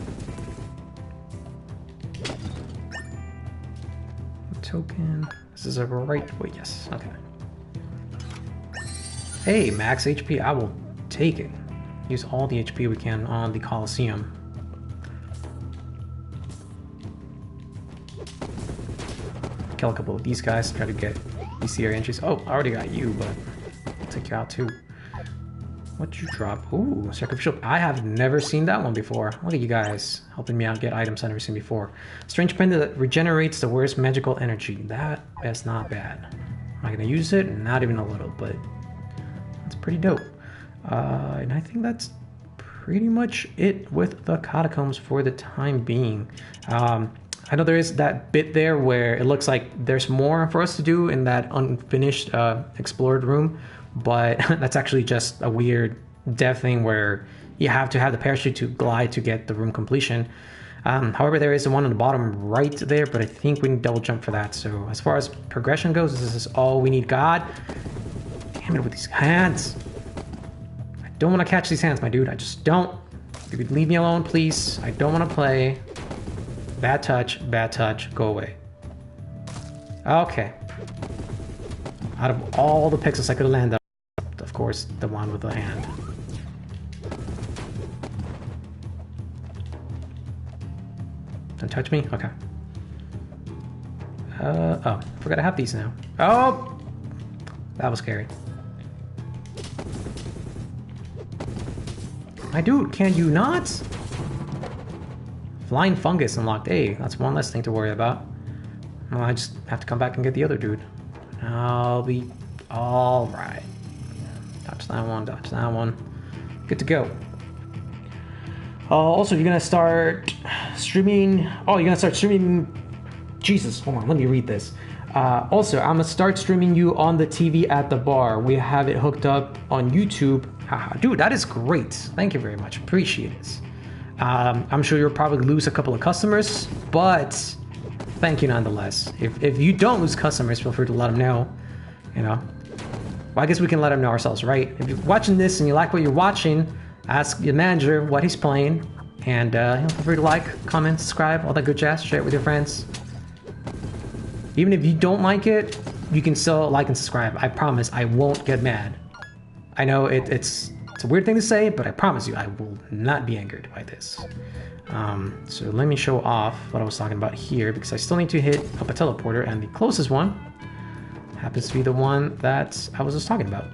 Token. This is a right way, yes, okay. Hey, max HP, I will take it. Use all the HP we can on the Colosseum. Kill a couple of these guys, try to get BCR entries. Oh, I already got you, but I'll take you out too. What'd you drop? Ooh, sacrificial. I have never seen that one before. Look at you guys helping me out get items I've never seen before. Strange pendant that regenerates the worst magical energy. That is not bad. Am I gonna use it? Not even a little, but that's pretty dope. And I think that's pretty much it with the catacombs for the time being. I know there is that bit there where it looks like there's more for us to do in that unfinished explored room, but that's actually just a weird dev thing where you have to have the parachute to glide to get the room completion. However, there is the one on the bottom right there, but I think we need double jump for that. So as far as progression goes, this is all we need. God damn it with these hands. I don't want to catch these hands, my dude. I just don't. If you could leave me alone, please. I don't want to play. Bad touch, go away. Okay. Out of all the pixels I could have landed, of course, the one with the hand. Don't touch me? Okay. Oh, forgot I have these now. Oh! That was scary. My dude, can you not? Flying fungus unlocked. Hey, that's one less thing to worry about. Well, I just have to come back and get the other dude. I'll be alright. Dodge that one, dodge that one. Good to go. Also, you're gonna start streaming. Oh, you're gonna start streaming. Jesus, hold on, let me read this. Also, I'm gonna start streaming you on the TV at the bar. We have it hooked up on YouTube. Haha, dude, that is great. Thank you very much. Appreciate it. I'm sure you'll probably lose a couple of customers, but thank you nonetheless. If you don't lose customers, feel free to let them know, you know. Well, I guess we can let them know ourselves, right? If you're watching this and you like what you're watching, ask your manager what he's playing, and feel free to like, comment, subscribe, all that good jazz, share it with your friends. Even if you don't like it, you can still like and subscribe. I promise I won't get mad. I know it's a weird thing to say, but I promise you I will not be angered by this. So let me show off what I was talking about here, because I still need to hit up a teleporter, and the closest one happens to be the one that I was just talking about.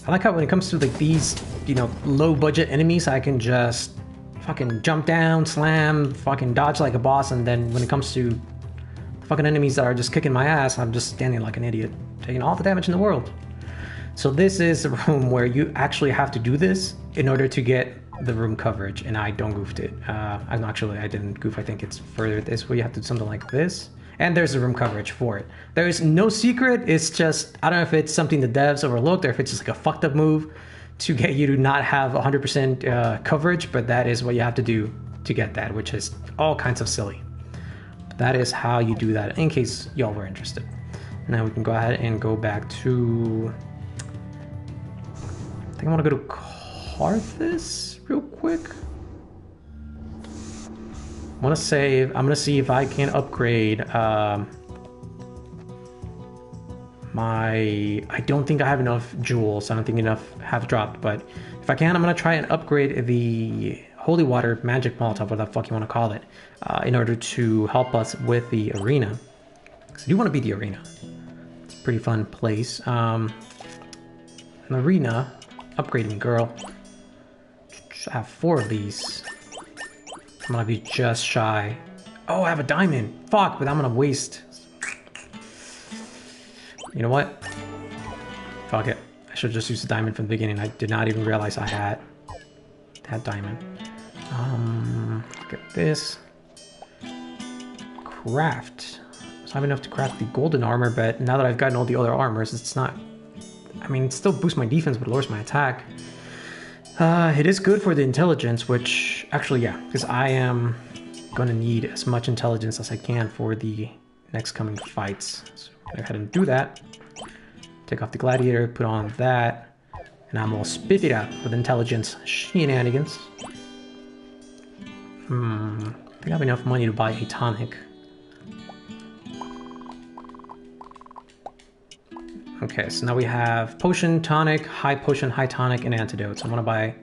I like how when it comes to like these, you know, low budget enemies, I can just fucking jump down, slam, fucking dodge like a boss, and then when it comes to fucking enemies that are just kicking my ass, I'm just standing like an idiot, taking all the damage in the world. So this is a room where you actually have to do this in order to get the room coverage, and I don't goofed it. I didn't goof. I think it's further this way. You have to do something like this. And there's the room coverage for it. There is no secret. It's just, I don't know if it's something the devs overlooked or if it's just like a fucked up move to get you to not have 100% coverage, but that is what you have to do to get that, which is all kinds of silly. That is how you do that, in case y'all were interested. Now we can go ahead and go back to, I think I want to go to Carthus real quick. I want to save. I'm going to see if I can upgrade I don't think I have enough jewels. I don't think enough have dropped, but if I can, I'm gonna try and upgrade the holy water magic Molotov, whatever the fuck you want to call it, in order to help us with the arena. Because I do want to beat the arena. It's a pretty fun place. An arena, upgrade me, girl. I have 4 of these. I'm gonna be just shy. Oh, I have a diamond. Fuck, but I'm gonna waste. You know what? Fuck it. I should just use the diamond from the beginning. I did not even realize I had that diamond. Get this. Craft. So I have enough to craft the golden armor, but now that I've gotten all the other armors, it's not... I mean, it still boosts my defense, but lowers my attack. It is good for the intelligence, which... Actually, yeah, because I am gonna need as much intelligence as I can for the next coming fights. So go ahead and do that. Take off the gladiator, put on that, and I'm all spit it out with intelligence shenanigans. I think I have enough money to buy a tonic. Okay, so now we have potion, tonic, high tonic, and antidote. So I'm gonna buy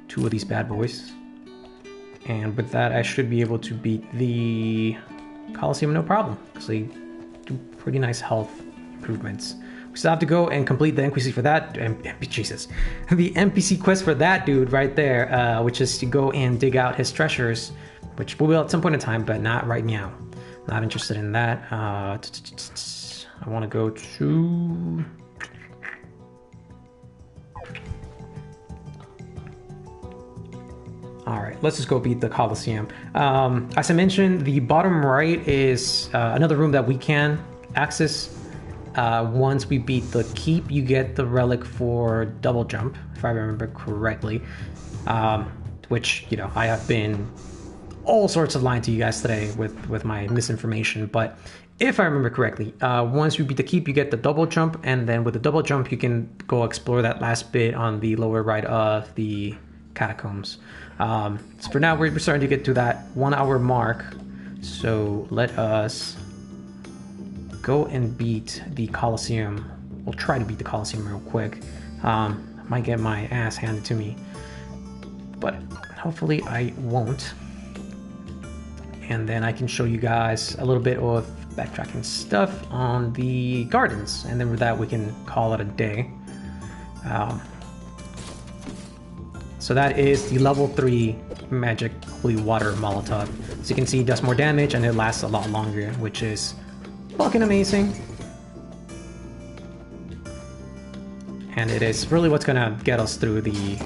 2 of these bad boys. And with that, I should be able to beat the Colosseum no problem, because they do pretty nice health improvements. We still have to go and complete the NPC for that. Jesus. The NPC quest for that dude right there, which is to go and dig out his treasures, which we will at some point in time, but not right now. Not interested in that. I want to go to... Alright, let's just go beat the Colosseum. As I mentioned, the bottom right is another room that we can access. Once we beat the keep, you get the relic for double jump, if I remember correctly. Which, you know, I have been all sorts of lying to you guys today with my misinformation, but if I remember correctly, once you beat the keep, you get the double jump, and then with the double jump, you can go explore that last bit on the lower right of the catacombs. So for now, we're starting to get to that 1 hour mark, so let us go and beat the Colosseum. We'll try to beat the Colosseum real quick. Might get my ass handed to me, but hopefully I won't. And then I can show you guys a little bit of backtracking stuff on the gardens, and then with that we can call it a day. So that is the level 3 magic holy water Molotov. So you can see it does more damage and it lasts a lot longer, which is fucking amazing. And it is really what's gonna get us through the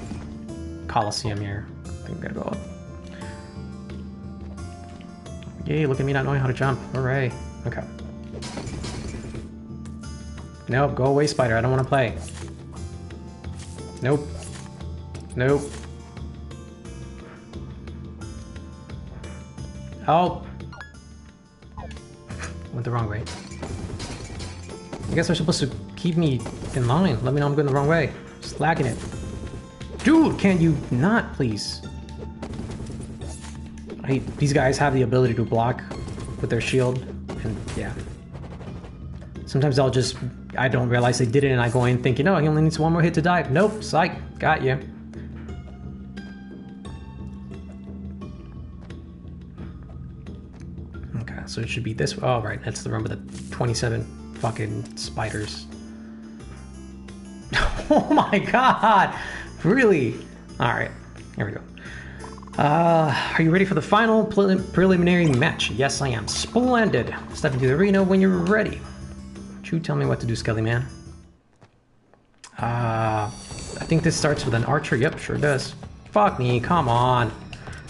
Colosseum here. I think I'm gonna go up. Yay, look at me not knowing how to jump. Hooray. Okay. Nope, go away, spider. I don't want to play. Nope. Nope. Oh. Went the wrong way. I guess they're supposed to keep me in line. Let me know I'm going the wrong way. Just lagging it. Dude, can you not, please? These guys have the ability to block with their shield, and yeah. Sometimes I don't realize they did it, and I go in thinking, oh, he only needs 1 more hit to die. Nope, psych, got you. Okay, so it should be this. Oh, right, that's the room with the 27 fucking spiders. Oh my god! Really? Alright, here we go. Are you ready for the final preliminary match? Yes, I am. Splendid. Step into the arena when you're ready. Don't you tell me what to do, Skelly Man. I think this starts with an archer. Yep, sure does. Fuck me, come on.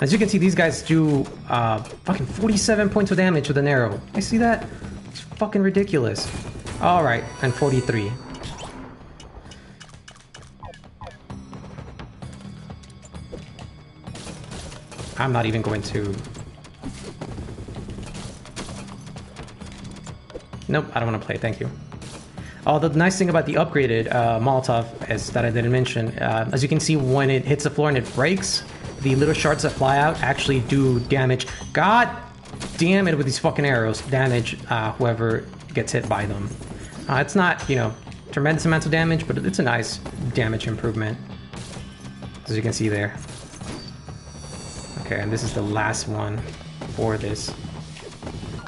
As you can see, these guys do fucking 47 points of damage with an arrow. I see that? It's fucking ridiculous. Alright, and 43. I'm not even going to... Nope, I don't want to play, thank you. Oh, the nice thing about the upgraded Molotov is that I didn't mention, as you can see, when it hits the floor and it breaks, the little shards that fly out actually do damage. God damn it with these fucking arrows. Damage whoever gets hit by them. It's not, you know, tremendous amounts of damage, but it's a nice damage improvement, as you can see there. Okay, and this is the last one for this.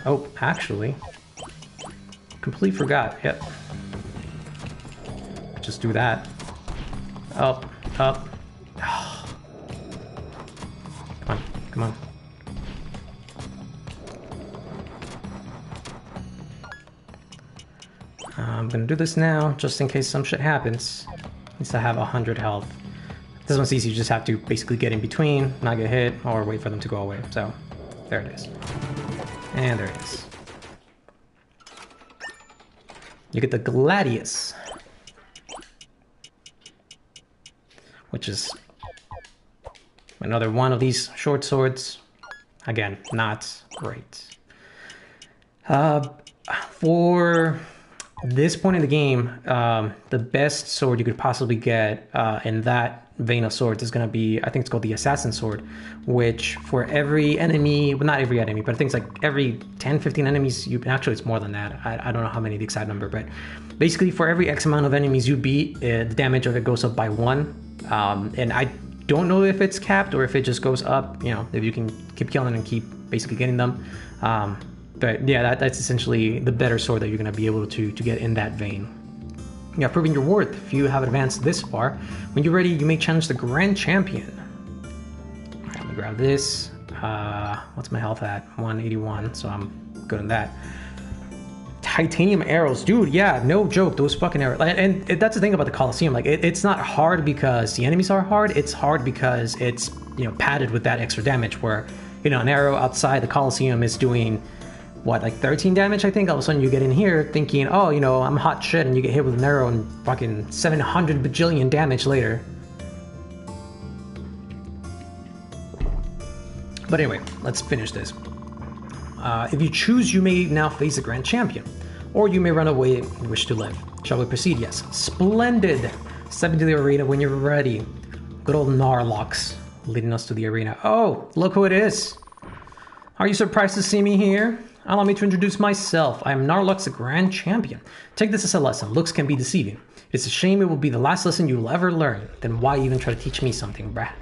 Oh, actually, completely forgot. Yep. Just do that. Up, up. Come on, come on. I'm gonna do this now, just in case some shit happens. Needs to have 100 health. This one's easy, you just have to basically get in between, not get hit, or wait for them to go away. So, there it is. And there it is. You get the Gladius, which is another one of these short swords. Again, not great. For this point in the game, the best sword you could possibly get in that vein of swords is going to be, I think it's called the Assassin Sword, which for every enemy, well, not every enemy, but I think it's like every 10, 15 enemies, actually it's more than that. I don't know how many the exact number, but basically for every X amount of enemies you beat, the damage of it goes up by 1. And I don't know if it's capped or if it just goes up, you know, if you can keep killing and keep basically getting them. But yeah, that's essentially the better sword that you're going to be able to get in that vein. Yeah, proving your worth. If you have advanced this far, when you're ready, you may challenge the Grand Champion. All right, let me grab this. What's my health at? 181, so I'm good on that. Titanium arrows, dude. Yeah, no joke. Those fucking arrows, and that's the thing about the Colosseum. Like, it's not hard because the enemies are hard. It's hard because it's, you know, padded with that extra damage. Where, you know, an arrow outside the Colosseum is doing what, like 13 damage, I think. All of a sudden you get in here thinking, oh, you know, I'm hot shit, and you get hit with an arrow and fucking 700 bajillion damage later. But anyway, let's finish this. If you choose, you may now face the Grand Champion, or you may run away and wish to live. Shall we proceed? Yes. Splendid! Step into the arena when you're ready. Good old Narlox leading us to the arena. Oh, look who it is! Are you surprised to see me here? Allow me to introduce myself. I am Narlox, the Grand Champion. Take this as a lesson. Looks can be deceiving. It's a shame it will be the last lesson you'll ever learn. Then why even try to teach me something, bruh?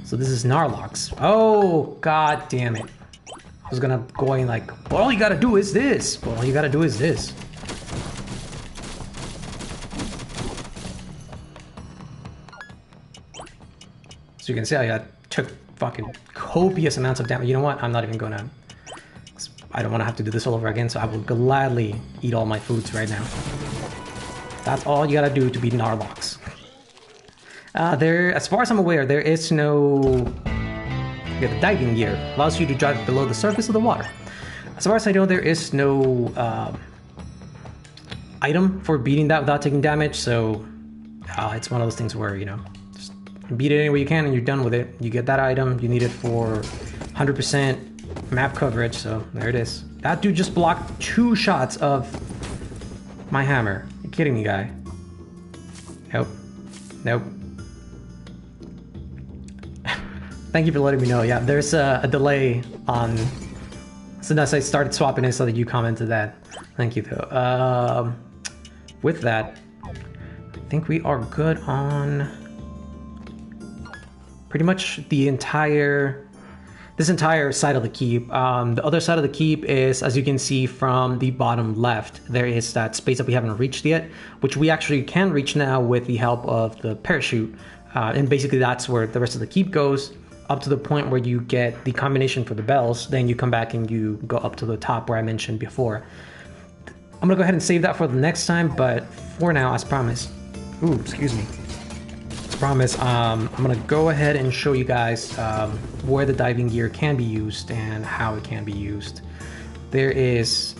So this is Narlox. Oh, god damn it. I was gonna go in like, well, all you gotta do is this. Well, all you gotta do is this. So you can see I took fucking copious amounts of damage. You know what? I'm not even gonna... I don't want to have to do this all over again, so I will gladly eat all my foods right now. That's all you gotta do to beat Narlox. As far as I'm aware, there is no... Yeah, the diving gear allows you to dive below the surface of the water. As far as I know, there is no item for beating that without taking damage, so it's one of those things where, you know, just beat it any way you can and you're done with it. You get that item, you need it for 100% map coverage, so there it is. That dude just blocked 2 shots of my hammer. You're kidding me, guy. Nope. Nope. Thank you for letting me know. Yeah, there's a delay on... So as I started swapping it so that you commented that. Thank you, though. With that, I think we are good on pretty much the entire... This entire side of the keep. The other side of the keep is, as you can see from the bottom left, there is that space that we haven't reached yet, which we actually can reach now with the help of the parachute. And basically that's where the rest of the keep goes, up to the point where you get the combination for the bells. Then you come back and you go up to the top where I mentioned before. I'm gonna go ahead and save that for the next time, but for now, as promised, ooh, excuse me. As promised, I'm gonna go ahead and show you guys where the diving gear can be used and how it can be used. There is,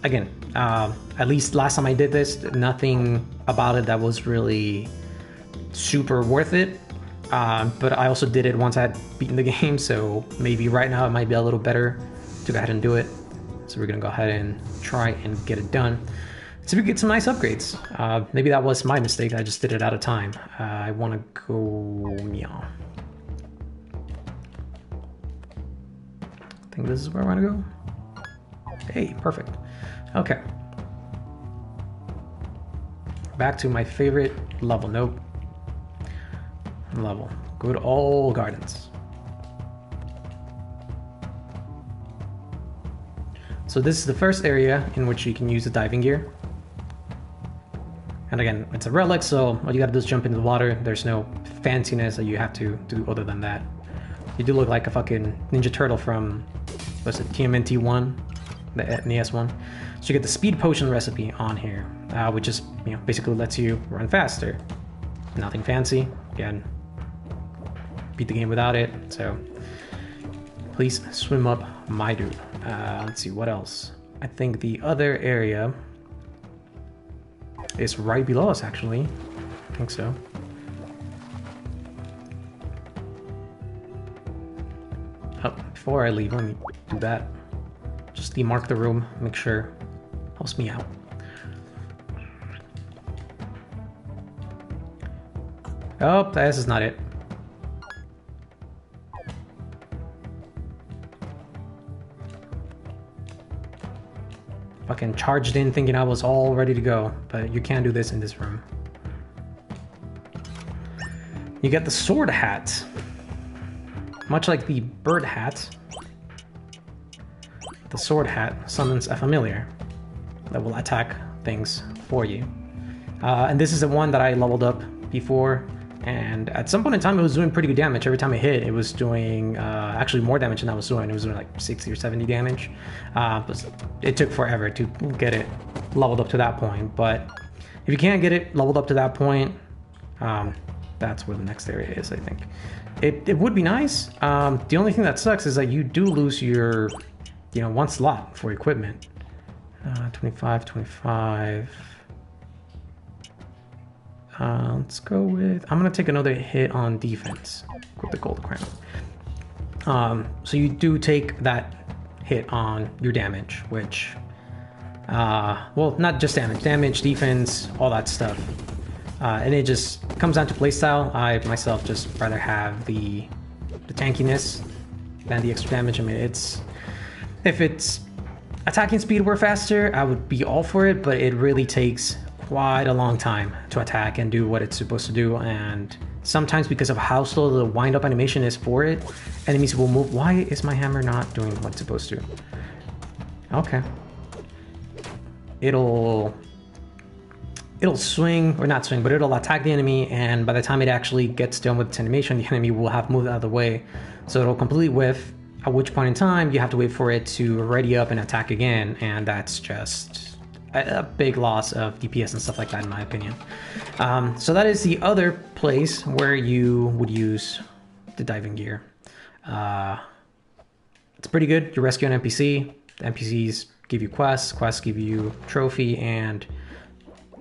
again, at least last time I did this, nothing about it that was really super worth it. But I also did it once I had beaten the game, so maybe right now it might be a little better to go ahead and do it. So we're gonna go ahead and try and get it done. So we get some nice upgrades. Maybe that was my mistake, I just did it out of time. I wanna go, meow. I think this is where I wanna go. Hey, perfect. Okay. back to my favorite level. Nope. Level. Good old gardens. So this is the first area in which you can use the diving gear. And again, it's a relic, so all you gotta do is jump into the water. There's no fanciness that you have to do other than that. You do look like a fucking Ninja Turtle from, what's it, TMNT 1? The NES one. So you get the speed potion recipe on here, which is, you know, basically lets you run faster. Nothing fancy. Again, beat the game without it, so please swim up, my dude. Let's see, what else? I think the other area is right below us, actually. I think so. Oh, before I leave, let me do that. Just demark the room, make sure it helps me out. Oh, this is not it. Fucking charged in thinking I was all ready to go, but you can't do this in this room. You get the sword hat. Much like the bird hat, the sword hat summons a familiar that will attack things for you. And this is the one that I leveled up before, and at some point in time it was doing pretty good damage. Every time I hit, it was doing actually more damage than I was doing. It was doing like 60 or 70 damage. But it took forever to get it leveled up to that point, but if you can't get it leveled up to that point, that's where the next area is, I think. It would be nice. The only thing that sucks is that you do lose your, you know, one slot for equipment. 25, 25. Let's go with, I'm gonna take another hit on defense with the gold crown. So you do take that hit on your damage, which, well, not just damage, defense, all that stuff. And it just comes down to playstyle. I myself just rather have the tankiness than the extra damage. I mean, if it's attacking speed were faster, I would be all for it, but it really takes quite a long time to attack and do what it's supposed to do, and sometimes because of how slow the wind-up animation is for it, enemies will move. Why is my hammer not doing what it's supposed to? Okay. It'll swing, or not swing, but it'll attack the enemy, and by the time it actually gets done with its animation, the enemy will have moved out of the way. So it'll completely whiff, at which point in time you have to wait for it to ready up and attack again, and that's just a big loss of DPS and stuff like that, in my opinion. So that is the other place where you would use the diving gear. It's pretty good. You rescue an NPC. The NPCs give you quests give you trophy, and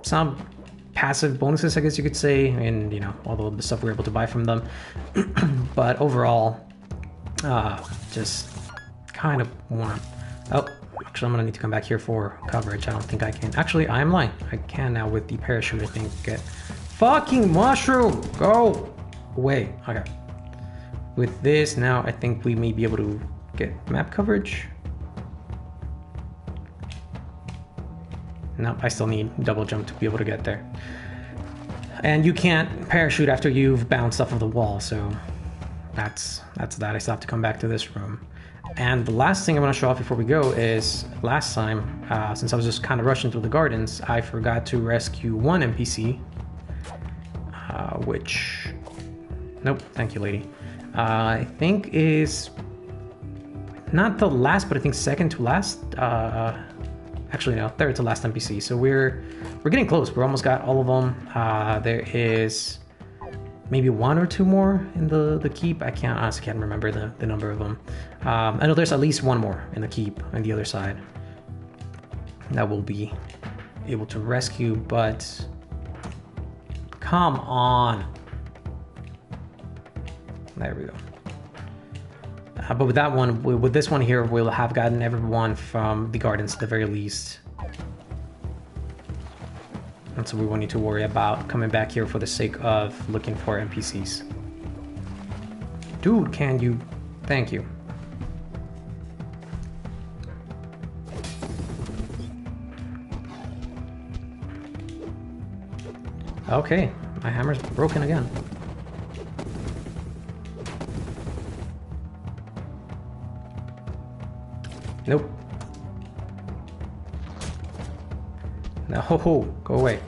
some passive bonuses, I guess you could say, and, you know, all the stuff we're able to buy from them. But overall, just kind of want to... Oh, actually, I'm gonna need to come back here for coverage. I don't think I can. Actually, I am lying. I can now with the parachute, I think. Get fucking mushroom! Go away. Okay. With this, now I think we may be able to get map coverage. Nope, I still need double jump to be able to get there. And you can't parachute after you've bounced off of the wall, so that's that. I still have to come back to this room. And the last thing I want to show off before we go is, last time, since I was just kind of rushing through the gardens, I forgot to rescue one NPC, which, nope, thank you, lady. I think is not the last, but I think second to last. Actually, no, third to last NPC. So we're getting close. We're almost got all of them. There is maybe one or two more in the keep. I honestly can't remember the number of them. I know there's at least one more in the keep on the other side that we'll be able to rescue, but come on. There we go. But with that one, with this one here, we'll have gotten everyone from the gardens at the very least. And so we won't need to worry about coming back here for the sake of looking for NPCs. Dude, can you? Thank you. Okay, my hammer's broken again. Nope. No, ho ho, go away.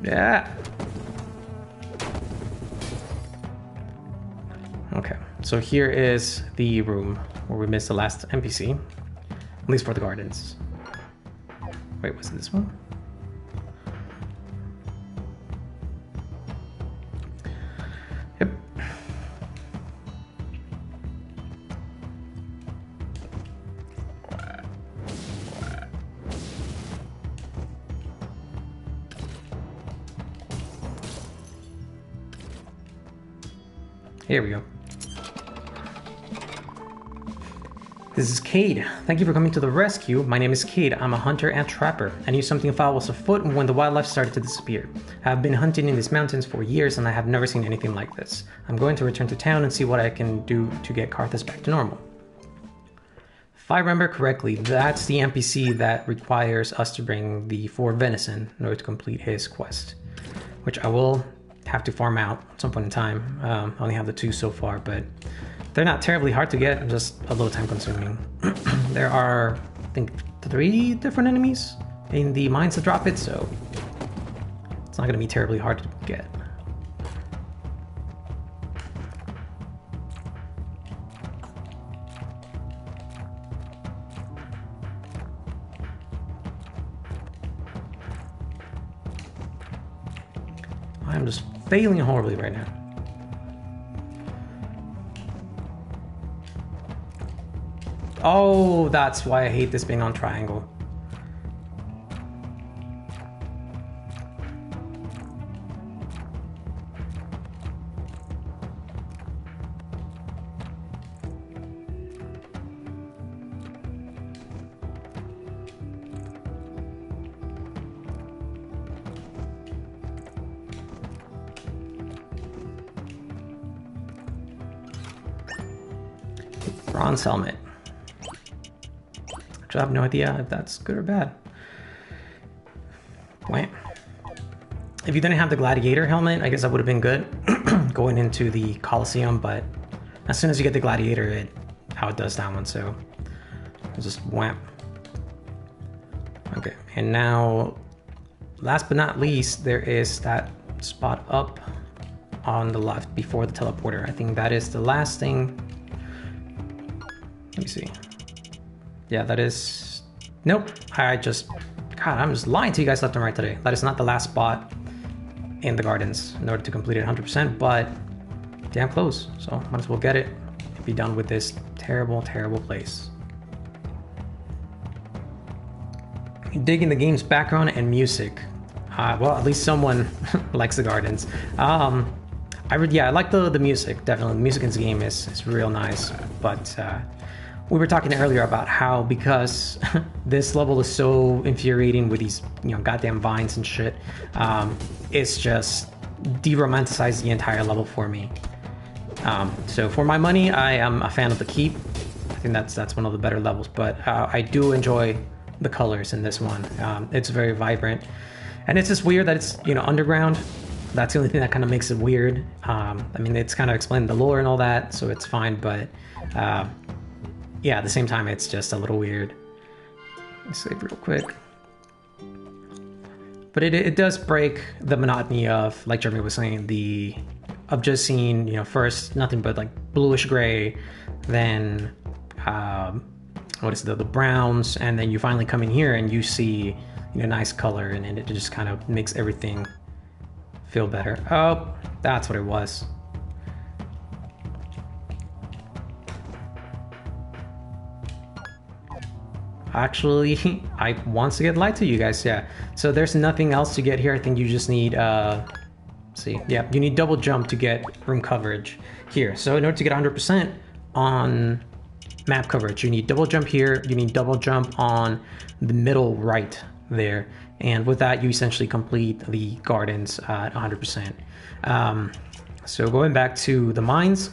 Yeah. Okay, so here is the room where we missed the last NPC, at least for the gardens. Wait, was it this one? Yep. Here we go. This is Cade. Thank you for coming to the rescue. My name is Cade. I'm a hunter and trapper. I knew something foul was afoot when the wildlife started to disappear. I have been hunting in these mountains for years and I have never seen anything like this. I'm going to return to town and see what I can do to get Carthus back to normal. If I remember correctly, that's the NPC that requires us to bring the 4 venison in order to complete his quest, which I will have to farm out at some point in time. I only have the 2 so far, but they're not terribly hard to get, just a little time consuming. There are, I think, 3 different enemies in the mines that drop it, so it's not going to be terribly hard to get. I'm just failing horribly right now. Oh, that's why I hate this being on triangle. Bronze helmet. I have no idea if that's good or bad. Wait. If you didn't have the gladiator helmet, I guess that would have been good going into the Colosseum, but as soon as you get the gladiator, it outdoes that one, so just wham. Okay, and now, last but not least, there is that spot up on the left before the teleporter. I think that is the last thing. Let me see. Yeah, that is... Nope. God, I'm just lying to you guys left and right today. That is not the last spot in the gardens in order to complete it 100%, but damn close. So might as well get it and be done with this terrible, terrible place. Digging the game's background and music. Well, at least someone likes the gardens. I like the music, definitely. The music in this game is real nice, but... we were talking earlier about how, because this level is so infuriating with these, goddamn vines and shit, it's just de-romanticized the entire level for me. So for my money, I am a fan of the Keep. I think that's one of the better levels, but I do enjoy the colors in this one. It's very vibrant, and it's just weird that it's underground. That's the only thing that kind of makes it weird. I mean, it's kind of explained the lore and all that, so it's fine, but yeah, at the same time, it's just a little weird. Let me save real quick. But it does break the monotony of, like Jeremy was saying, of just seeing, first nothing but like bluish gray, then the browns, and then you finally come in here and you see nice color, and it just kind of makes everything feel better. Oh, that's what it was. Actually, I once again lied to you guys, yeah. So there's nothing else to get here. I think you just need, you need double jump to get room coverage here. So in order to get 100% on map coverage. You need double jump here, you need double jump on the middle right there, and with that you essentially complete the gardens at 100%. So going back to the mines,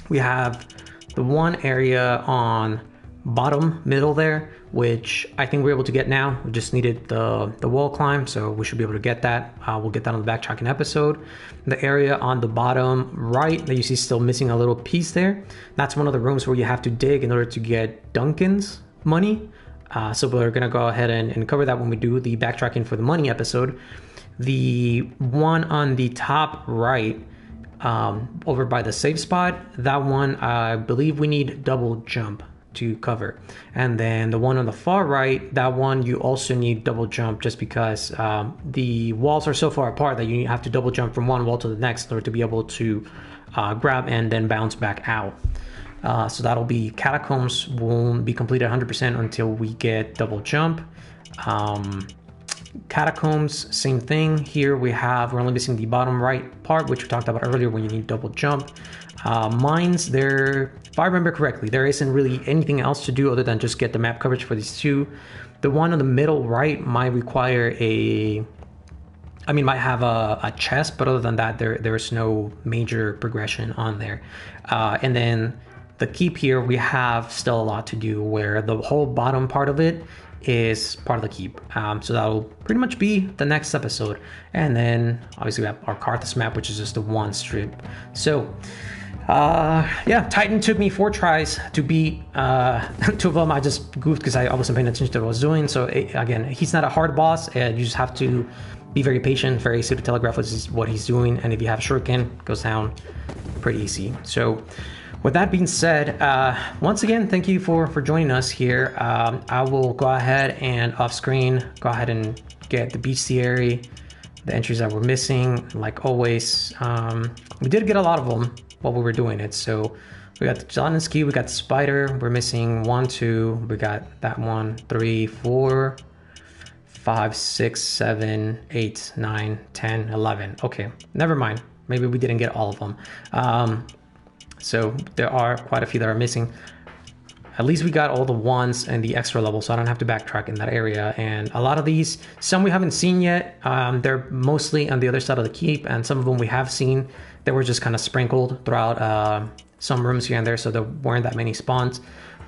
we have the one area on bottom middle there, which I think we're able to get now. We just needed the wall climb, so we should be able to get that. We'll get that on the backtracking episode. The area on the bottom right that you see still missing a little piece there, that's one of the rooms where you have to dig in order to get Duncan's money. So we're gonna go ahead and cover that when we do the backtracking for the money episode. The one on the top right, over by the safe spot, that one I believe we need double jump to cover. And then the one on the far right, that one you also need double jump, just because the walls are so far apart that you have to double jump from one wall to the next in order to be able to grab and then bounce back out. So that'll be catacombs, won't be completed 100% until we get double jump. Catacombs, same thing. Here we're only missing the bottom right part, which we talked about earlier when you need double jump. Mines, if I remember correctly, there isn't really anything else to do other than just get the map coverage for these two. The one on the middle right might require might have a chest, but other than that, there's no major progression on there. And then the keep here, we have still a lot to do, where the whole bottom part of it is part of the keep. So that'll pretty much be the next episode. And then obviously we have our Carthus map, which is just the one strip. So yeah, Titan took me 4 tries to beat. 2 of them I just goofed because I wasn't paying attention to what I was doing. So again, he's not a hard boss. You just have to be very patient, very easy to telegraph what he's doing. And if you have Shuriken, it goes down pretty easy. So with that being said, once again, thank you for joining us here. I will go ahead and off screen, go ahead and get the bestiary, the entries that we're missing. Like always, we did get a lot of them while we were doing it. So we got the gelatinous key, we got the spider, we're missing 1, 2, we got that 1, 3, 4, 5, 6, 7, 8, 9, 10, 11. Okay, never mind. Maybe we didn't get all of them. So there are quite a few that are missing. At least we got all the ones and the extra level, so I don't have to backtrack in that area. And a lot of these, some we haven't seen yet. They're mostly on the other side of the keep, and some of them we have seen. They were just kind of sprinkled throughout some rooms here and there, so there weren't that many spawns.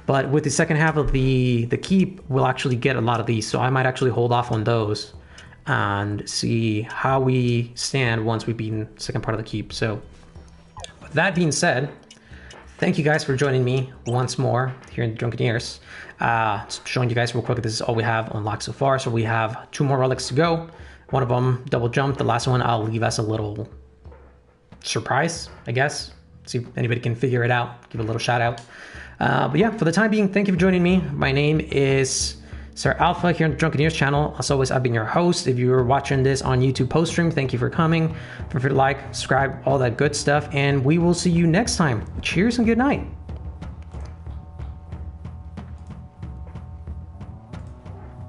But with the second half of the keep, we'll actually get a lot of these, so I might actually hold off on those and see how we stand once we've beaten the second part of the keep. So with that being said, thank you guys for joining me once more here in the Drunkeneers. Showing you guys real quick, this is all we have unlocked so far. So we have 2 more relics to go. One of them double jump. The last one I'll leave as a little surprise, I guess. See if anybody can figure it out. Give a little shout out. But yeah, for the time being, thank you for joining me. My name is Sir Alpha here on the Drunkeneers channel. As always, I've been your host. If you're watching this on YouTube post stream, thank you for coming. Feel free to like, subscribe, all that good stuff, and we will see you next time. Cheers and good night.